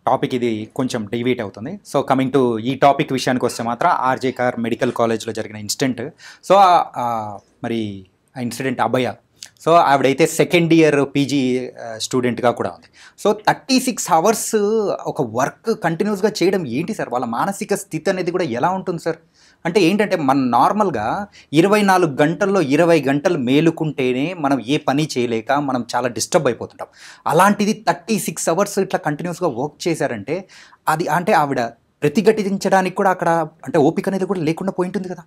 Speaker 1: topic ఇది కొంచెం డివేట్ అవుతుంది. సో కమింగ్ టు ఈ టాపిక్ విషయానికి వస్తే మాత్రం ఆర్జే కర్ మెడికల్ కాలేజ్లో జరిగిన ఇన్సిడెంట్. సో మరి ఆ ఇన్సిడెంట్ అభయ, సో ఆవిడైతే సెకండ్ ఇయర్ పీజీ స్టూడెంట్గా కూడా ఉంది. సో 36 hours ఒక వర్క్ కంటిన్యూస్గా చేయడం ఏంటి సార్? వాళ్ళ మానసిక స్థితి అనేది కూడా ఎలా ఉంటుంది సార్? అంటే ఏంటంటే మనం నార్మల్గా 24 గంటల్లో 20 గంటలు మేలుకుంటేనే మనం ఏ పని చేయలేక మనం చాలా డిస్టర్బ్ అయిపోతుంటాం. అలాంటిది 36 hours ఇట్లా కంటిన్యూస్గా వర్క్ చేశారంటే అది అంటే ఆవిడ ప్రతిఘటించడానికి కూడా అక్కడ అంటే ఓపిక అనేది కూడా లేకుండా పోయి ఉంటుంది కదా.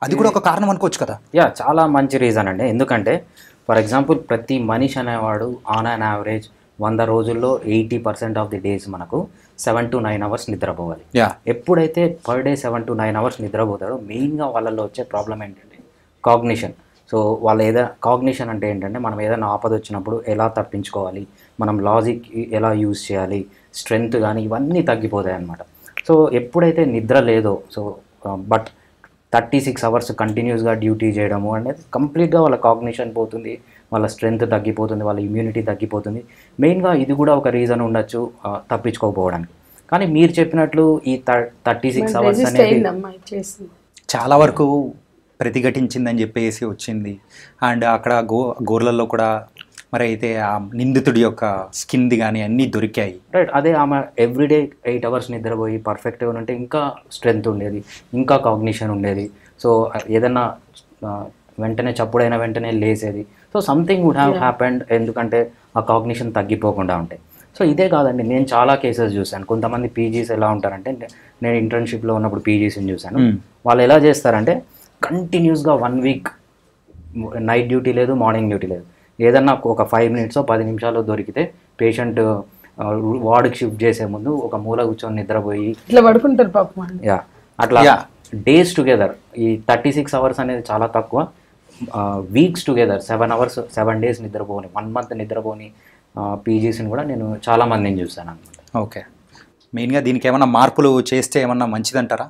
Speaker 1: అది కూడా ఒక కారణం అనుకోవచ్చు కదా.
Speaker 2: చాలా మంచి రీజన్ అండి. ఎందుకంటే ఫర్ ఎగ్జాంపుల్ ప్రతి మనిషి అనేవాడు ఆన్ అన్ యావరేజ్ 100 రోజుల్లో 80% ఆఫ్ ది డేస్ మనకు 7 to 9 hours నిద్రపోవాలి. ఎప్పుడైతే పర్ డే 7 to 9 hours నిద్రపోతాడో మెయిన్గా వాళ్ళల్లో వచ్చే ప్రాబ్లం ఏంటంటే కాగ్నిషన్. సో వాళ్ళ కాగ్నిషన్ అంటే ఏంటంటే మనం ఏదైనా ఆపద వచ్చినప్పుడు ఎలా తప్పించుకోవాలి, మనం లాజిక్ ఎలా యూజ్ చేయాలి, స్ట్రెంగ్త్ కానీ ఇవన్నీ తగ్గిపోతాయి అన్నమాట. సో ఎప్పుడైతే నిద్ర లేదో సో బట్ 36 hours కంటిన్యూస్గా డ్యూటీ చేయడము అనేది కంప్లీట్గా వాళ్ళ కాగ్నిషన్ పోతుంది, వాళ్ళ స్ట్రెంగ్త్ తగ్గిపోతుంది, వాళ్ళ ఇమ్యూనిటీ తగ్గిపోతుంది. మెయిన్గా ఇది కూడా ఒక రీజన్ ఉండొచ్చు తప్పించుకోకపోవడానికి. కానీ మీరు చెప్పినట్లు ఈ 36 hours అనేది
Speaker 1: చాలా వరకు ప్రతిఘటించిందని చెప్పేసి వచ్చింది. అండ్ అక్కడ గోర్లలో కూడా మరి అయితే ఆ నిందితుడి యొక్క స్కిన్ది కానీ అన్నీ దొరికాయి.
Speaker 2: రైట్. అదే ఆమె ఎవ్రీడే 8 hours నిద్రపోయి పర్ఫెక్ట్గా ఉంటే ఇంకా స్ట్రెంగ్త్ ఉండేది, ఇంకా కాగ్నిషన్ ఉండేది. సో ఏదన్నా వెంటనే చప్పుడైన వెంటనే లేసేది. So something would have happened, ఎందుకంటే ఆ కాగ్నిషన్ తగ్గిపోకుండా ఉంటాయి. సో ఇదే కాదండి, నేను చాలా కేసెస్ చూశాను. కొంతమంది పీజీస్ ఎలా ఉంటారంటే, నేను ఇంటర్న్షిప్లో ఉన్నప్పుడు పీజీస్ని చూశాను. వాళ్ళు ఎలా చేస్తారంటే కంటిన్యూస్గా 1 week నైట్ డ్యూటీ లేదు, మార్నింగ్ డ్యూటీ లేదు. ఏదన్నా ఒక 5 minutes 10 నిమిషాలు దొరికితే పేషెంట్ వార్డుకి షిఫ్ట్ చేసే ముందు ఒక మూల కూర్చొని నిద్రపోయి
Speaker 3: ఇట్లా పడుకుంటారు పాపం.
Speaker 2: అట్లా డేస్ టుగెదర్. ఈ 36 hours అనేది చాలా తక్కువ. Weeks together 7 hours 7 days నిద్రపోని, 1 month నిద్రపోని పీజీస్ని కూడా నేను చాలా మందిని చూశాను అనమాట.
Speaker 1: ఓకే. మెయిన్గా దీనికి ఏమన్నా మార్పులు చేస్తే ఏమన్నా మంచిదంటారా?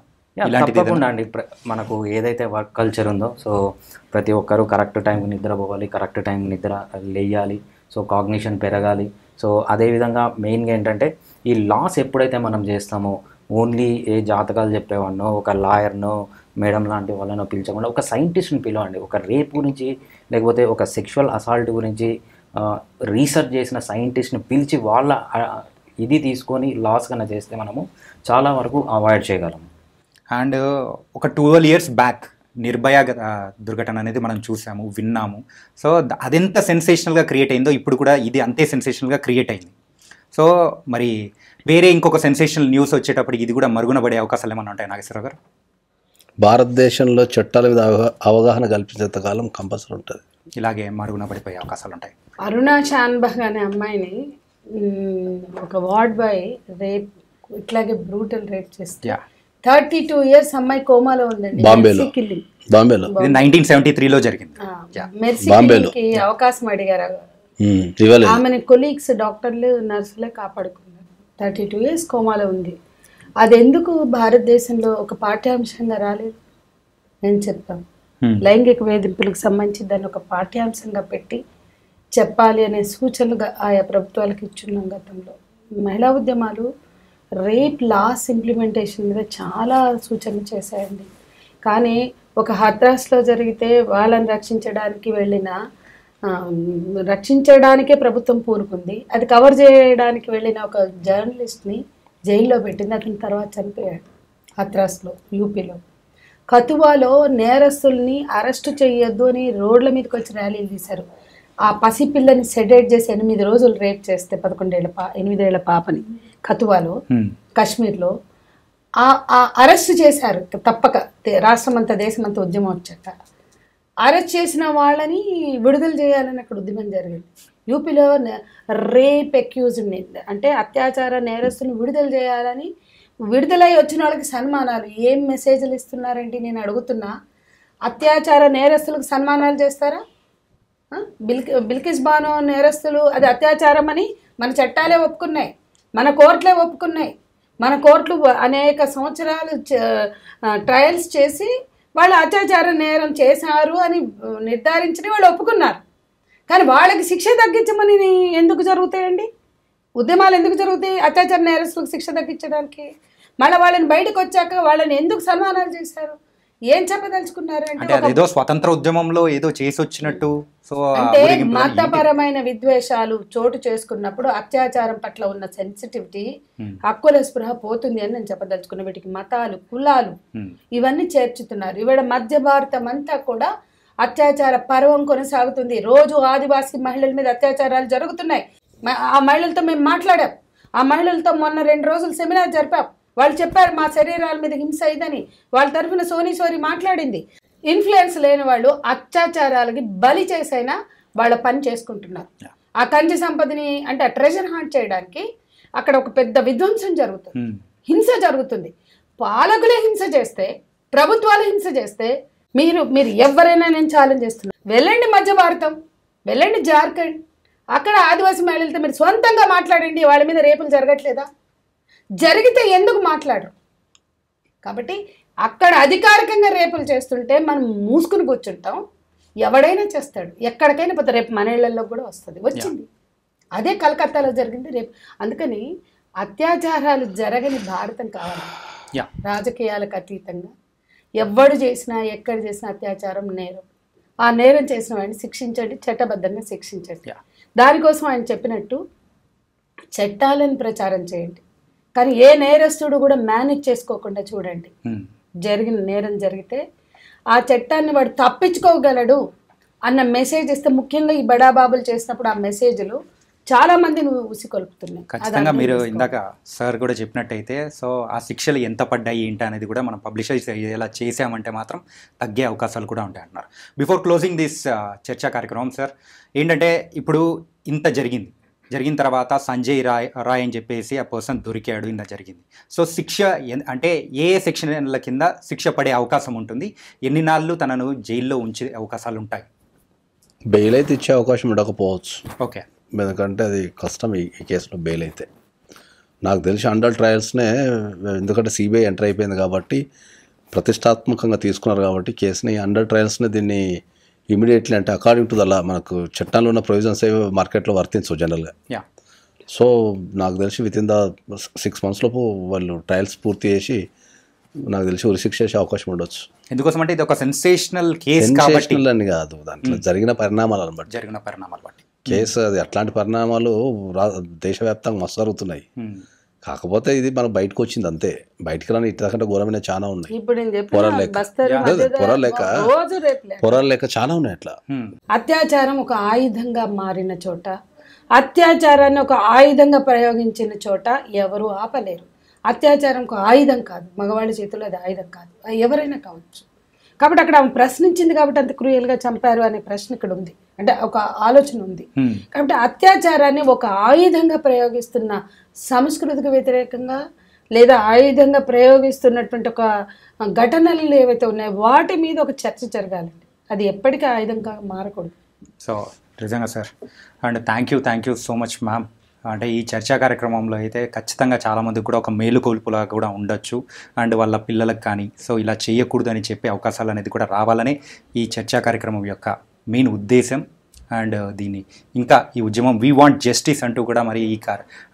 Speaker 2: తప్పకుండా అండి. మనకు ఏదైతే వర్క్ కల్చర్ ఉందో సో ప్రతి ఒక్కరూ కరెక్ట్ టైంకి నిద్రపోవాలి, కరెక్ట్ టైంకి నిద్ర లేయాలి, సో కాగ్నిషన్ పెరగాలి. సో అదేవిధంగా మెయిన్గా ఏంటంటే ఈ లాస్ ఎప్పుడైతే మనం చేస్తామో ఓన్లీ ఏ జాతకాలు చెప్పేవాడినో ఒక లాయర్నో మేడం లాంటి వాళ్ళనో పిలిచకుండా ఒక సైంటిస్ట్ని పిలవండి. ఒక రేప్ గురించి లేకపోతే ఒక సెక్షువల్ అసాల్ట్ గురించి రీసెర్చ్ చేసిన సైంటిస్ట్ని పిలిచి వాళ్ళ ఇది తీసుకొని లాస్ కన్నా చేస్తే మనము చాలా వరకు అవాయిడ్ చేయగలము.
Speaker 1: అండ్ ఒక 12 years బ్యాక్ నిర్భయ దుర్ఘటన అనేది మనం చూసాము, విన్నాము. సో అదెంత సెన్సేషనల్గా క్రియేట్ అయిందో ఇప్పుడు కూడా ఇది అంతే సెన్సేషనల్గా క్రియేట్ అయింది. సో మరి వేరే ఇంకొక సెన్సేషనల్ న్యూస్ వచ్చేటప్పటికి ఇది కూడా మరుగున పడే అవకాశాలు ఏమన్నా ఉంటాయి నాగేశ్వరరావు గారు?
Speaker 4: భారతదేశంలో చట్టాల మీద అవగాహన కల్పించేంత కాలం కంపల్సరీ ఉంటుంది.
Speaker 1: ఇలాగే మరుగున పడిపోయే అవకాశాలు ఉంటాయి.
Speaker 3: అరుణా షాన్బగ్ అనే అమ్మాయిని ఒక వార్డ్ బాయ్ రేప్ ఇట్లాగే బ్రూటల్ రేప్ చేస్తే 32 years అమ్మాయి కోమాలో ఉందండి.
Speaker 4: బాంబేలో
Speaker 1: 1973లో జరిగింది.
Speaker 3: మెర్సీకి అవకాశం అడిగారు. ఆమెని కొలీగ్స్ డాక్టర్లు నర్సులే కాపాడుకున్నారు. 32 years కోమాలో ఉంది. అది ఎందుకు భారతదేశంలో ఒక పాఠ్యాంశంగా రాలేదు? నేను చెప్తాను. లైంగిక వేధింపులకు సంబంధించి దాన్ని ఒక పాఠ్యాంశంగా పెట్టి చెప్పాలి అనే సూచనలుగా ఆయా ప్రభుత్వాలకు ఇచ్చున్నాం గతంలో. మహిళా ఉద్యమాలు రేప్ లాస్ ఇంప్లిమెంటేషన్ మీద చాలా సూచనలు చేశాయండి. కానీ ఒక హత్రాస్లో జరిగితే వాళ్ళని రక్షించడానికే ప్రభుత్వం పూనుకుంది. అది కవర్ చేయడానికి వెళ్ళిన ఒక జర్నలిస్ట్ని జైల్లో పెట్టింది. అతని తర్వాత చనిపోయాడు హత్రాస్లో, యూపీలో. కతువాలో నేరస్తుల్ని అరెస్టు చేయొద్దు అని రోడ్ల మీదకి వచ్చి ర్యాలీలు తీశారు. ఆ పసిపిల్లని సెడేట్ చేసి 8 రోజులు రేప్ చేస్తే 8 ఏళ్ల పాపని కతువాలో, కాశ్మీర్లో అరెస్ట్ చేశారు తప్పక, రాష్ట్రం అంతా దేశమంతా ఉద్యమం వచ్చాక అరెస్ట్ చేసిన వాళ్ళని విడుదల చేయాలని అక్కడ ఉద్యమం జరిగింది. యూపీలో రేప్ అక్యూజ్డ్ని అంటే అత్యాచార నేరస్తులను విడుదల చేయాలని, విడుదలై వచ్చిన వాళ్ళకి సన్మానాలు. ఏం మెసేజ్లు ఇస్తున్నారండి నేను అడుగుతున్నా. అత్యాచార నేరస్తులకు సన్మానాలు చేస్తారా? బిల్కిస్ బానో నేరస్తులు అది అత్యాచారం అని మన చట్టాలే ఒప్పుకున్నాయి, మన కోర్టులే ఒప్పుకున్నాయి. మన కోర్టులు అనేక సంవత్సరాలు ట్రయల్స్ చేసి వాళ్ళు అత్యాచార నేరం చేశారు అని నిర్ధారించిన వాళ్ళు ఒప్పుకున్నారు. కానీ వాళ్ళకి శిక్ష తగ్గించమని ఎందుకు జరుగుతాయండి? ఉద్యమాలు ఎందుకు జరుగుతాయి? అత్యాచార నేరస్తులకు శిక్ష తగ్గించడానికి. మళ్ళీ వాళ్ళని బయటకు వచ్చాక వాళ్ళని ఎందుకు సన్మానాలు చేశారు? ఏం చెప్పదలుచుకున్నారు
Speaker 1: అంటే ఏదో స్వతంత్ర ఉద్యమంలో ఏదో చేసి వచ్చినట్టు. సో
Speaker 3: అంటే మతపరమైన విద్వేషాలు చోటు చేసుకున్నప్పుడు అత్యాచారం పట్ల ఉన్న సెన్సిటివిటీ, హక్కుల స్పృహ పోతుంది అని నేను చెప్పదలుచుకున్నా. వీటికి మతాలు, కులాలు ఇవన్నీ చేర్చుతున్నారు. ఇవాళ మధ్య భారతం అంతా కూడా అత్యాచార పర్వం కొనసాగుతుంది. రోజు ఆదివాసీ మహిళల మీద అత్యాచారాలు జరుగుతున్నాయి. ఆ మహిళలతో మేము మాట్లాడాం. ఆ మహిళలతో మొన్న 2 రోజులు సెమినార్ జరిపాం. వాళ్ళు చెప్పారు మా శరీరాల మీద హింస ఇదని. వాళ్ళ తరఫున సోనీ మాట్లాడింది. ఇన్ఫ్లుయెన్స్ లేని వాళ్ళు అత్యాచారాలకి బలి చేసైనా వాళ్ళ పని చేసుకుంటున్నారు. ఆ ఖనిజ సంపదని అంటే ఆ ట్రెజర్ హాంట్ చేయడానికి అక్కడ ఒక పెద్ద విధ్వంసం జరుగుతుంది, హింస జరుగుతుంది. పాలకులే హింస చేస్తే, ప్రభుత్వాలు హింస చేస్తే మీరు ఎవరైనా నేను ఛాలెంజ్ చేస్తున్నాను. వెళ్ళండి మధ్య భారతం, వెళ్ళండి జార్ఖండ్, అక్కడ ఆదివాసీ మహిళలతో మీరు సొంతంగా మాట్లాడండి. వాళ్ళ మీద రేపులు జరగట్లేదా? జరిగితే ఎందుకు మాట్లాడరు? కాబట్టి అక్కడ అధికారికంగా రేపులు చేస్తుంటే మనం మూసుకుని కూర్చుంటాం. ఎవడైనా చేస్తాడు, ఎక్కడికైనా పోతే రేపు మన ఇళ్లలో కూడా వచ్చింది. అదే కలకత్తాలో జరిగింది రేపు. అందుకని అత్యాచారాలు జరగని భారతం కావాలి. రాజకీయాలకు అతీతంగా ఎవడు చేసినా ఎక్కడ చేసినా అత్యాచారం నేరం. ఆ నేరం చేసిన వాడిని శిక్షించండి, చట్టబద్ధంగా శిక్షించండి. దానికోసం ఆయన చెప్పినట్టు చట్టాలను ప్రచారం చేయండి. కానీ ఏ నేరస్తుడు కూడా మేనేజ్ చేసుకోకుండా చూడండి. జరిగిన నేరం జరిగితే ఆ చట్టాన్ని వాడు తప్పించుకోగలడు అన్న మెసేజ్ ఇస్తే, ముఖ్యంగా ఈ బడాబాబులు చేసినప్పుడు ఆ మెసేజ్లు చాలా మందిని ఉసికొల్పుతున్నాయి.
Speaker 1: ఖచ్చితంగా మీరు ఇందాక సార్ కూడా చెప్పినట్టయితే సో ఆ శిక్షలు ఎంత పడ్డాయి ఏంటి అనేది కూడా మనం పబ్లిష్ ఎలా చేసామంటే మాత్రం తగ్గే అవకాశాలు కూడా ఉంటాయి అంటున్నారు. బిఫోర్ క్లోజింగ్ దిస్ చర్చా కార్యక్రమం సార్, ఏంటంటే ఇప్పుడు ఇంత జరిగిన తర్వాత సంజయ్ రాయ్ అని చెప్పేసి ఆ పర్సన్ దొరికాడు, ఇంత జరిగింది. సో శిక్ష అంటే ఏ సెక్షన్ల కింద శిక్ష పడే అవకాశం ఉంటుంది? ఎన్ని నాళ్ళు తనను జైల్లో ఉంచే అవకాశాలు ఉంటాయి?
Speaker 4: బెయిల్ అయితే ఇచ్చే అవకాశం ఉండకపోవచ్చు.
Speaker 1: ఓకే,
Speaker 4: ఎందుకంటే అది కష్టం ఈ కేసులో బెయిల్ అయితే. నాకు తెలిసి అండర్ ట్రయల్స్నే, ఎందుకంటే సిబిఐ ఎంటర్ అయిపోయింది కాబట్టి ప్రతిష్టాత్మకంగా తీసుకున్నారు కాబట్టి కేసుని అండర్ ట్రయల్స్ని దీన్ని ఇమీడియట్లీ అంటే అకార్డింగ్ టు దలా మనకు చట్టంలో ఉన్న ప్రొవిజన్స్ ఏవి మార్కెట్లో వర్తించవు జనరల్గా. సో నాకు తెలిసి విత్ ఇన్ ద 6 months లోపు వాళ్ళు ట్రయల్స్ పూర్తి చేసి నాకు తెలిసి ఉరిశిక్ష చేసే అవకాశం ఉండొచ్చు.
Speaker 1: ఎందుకోసం అంటే ఇది ఒక సెన్సేషనల్ కేసు కాబట్టి
Speaker 4: అని కాదు, దాంట్లో జరిగిన పరిణామాలను
Speaker 1: బట్టి
Speaker 4: కేసు అది. అట్లాంటి పరిణామాలు దేశవ్యాప్తంగా మస్తు జరుగుతున్నాయి. కాకపోతే ఇది మనకు బయటకు వచ్చింది అంతే. బయటకు రాని ఇంతకంటే ఘోరమైన చాలా ఉన్నాయి. పొరలేక చాలా ఉన్నాయి. అట్లా
Speaker 3: అత్యాచారం ఒక ఆయుధంగా మారిన చోట, అత్యాచారాన్ని ఒక ఆయుధంగా ప్రయోగించిన చోట ఎవరు ఆపలేరు. అత్యాచారం ఒక ఆయుధం కాదు, మగవాళ్ళ చేతిలో అది ఆయుధం కాదు, ఎవరైనా కావచ్చు. కాబట్టి అక్కడ ఆమె ప్రశ్నించింది కాబట్టి అంత క్రూయల్గా చంపారు అనే ప్రశ్న ఇక్కడ ఉంది, అంటే ఒక ఆలోచన ఉంది. కాబట్టి అత్యాచారాన్ని ఒక ఆయుధంగా ప్రయోగిస్తున్న సంస్కృతికి వ్యతిరేకంగా లేదా ఆయుధంగా ప్రయోగిస్తున్నటువంటి ఒక ఘటనలు ఏవైతే ఉన్నాయో వాటి మీద ఒక చర్చ జరగాలండి. అది ఎప్పటికీ ఆయుధంగా మారకూడదు.
Speaker 1: సో నిజంగా sir, and thank you so much ma'am. అంటే ఈ చర్చా కార్యక్రమంలో అయితే ఖచ్చితంగా చాలామందికి కూడా ఒక మేలుకొల్పులా కూడా ఉండొచ్చు, అండ్ వాళ్ళ పిల్లలకు కానీ సో ఇలా చేయకూడదు అని చెప్పే అవకాశాలు అనేది కూడా రావాలనే ఈ చర్చా కార్యక్రమం యొక్క మెయిన్ ఉద్దేశం. అండ్ దీన్ని ఇంకా ఈ ఉద్యమం వీ వాంట్ జస్టిస్ అంటూ కూడా మరి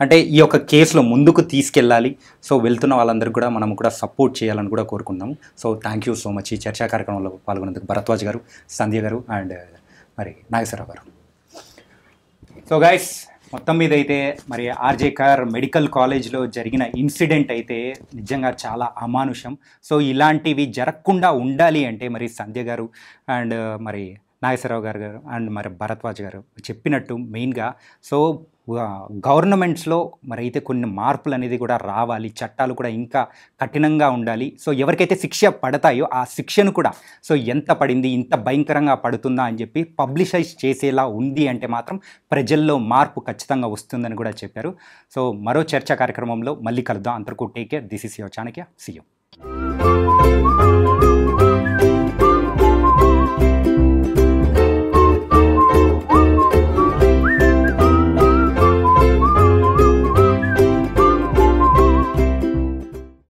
Speaker 1: అంటే ఈ యొక్క కేసులో ముందుకు తీసుకెళ్ళాలి. సో వెళ్తున్న వాళ్ళందరికీ కూడా మనం కూడా సపోర్ట్ చేయాలని కూడా కోరుకుందాము. So thank you so much ఈ చర్చా కార్యక్రమంలో పాల్గొన్నందుకు భరద్వాజ్ గారు, సంధ్య గారు అండ్ మరి నాగేశ్వరరావు గారు. సో గైస్, మొత్తం మీద అయితే మరి ఆర్జే కర్ మెడికల్ కాలేజ్లో జరిగిన ఇన్సిడెంట్ అయితే నిజంగా చాలా అమానుషం. సో ఇలాంటివి జరగకుండా ఉండాలి అంటే మరి సంధ్య గారు అండ్ మరి నాగేశ్వరరావు గారు అండ్ మరి భరద్వాజ్ గారు చెప్పినట్టు మెయిన్గా సో గవర్నమెంట్స్లో మరి అయితే కొన్ని మార్పులు అనేది కూడా రావాలి, చట్టాలు కూడా ఇంకా కఠినంగా ఉండాలి. సో ఎవరికైతే శిక్ష పడతాయో ఆ శిక్షను కూడా సో ఎంత పడింది, ఇంత భయంకరంగా పడుతుందా అని చెప్పి పబ్లిషైజ్ చేసేలా ఉంది అంటే మాత్రం ప్రజల్లో మార్పు ఖచ్చితంగా వస్తుందని కూడా చెప్పారు. సో మరో చర్చా కార్యక్రమంలో మళ్ళీ కలుద్దాం. అంతవరకు take care. This is your Chanakya. See you.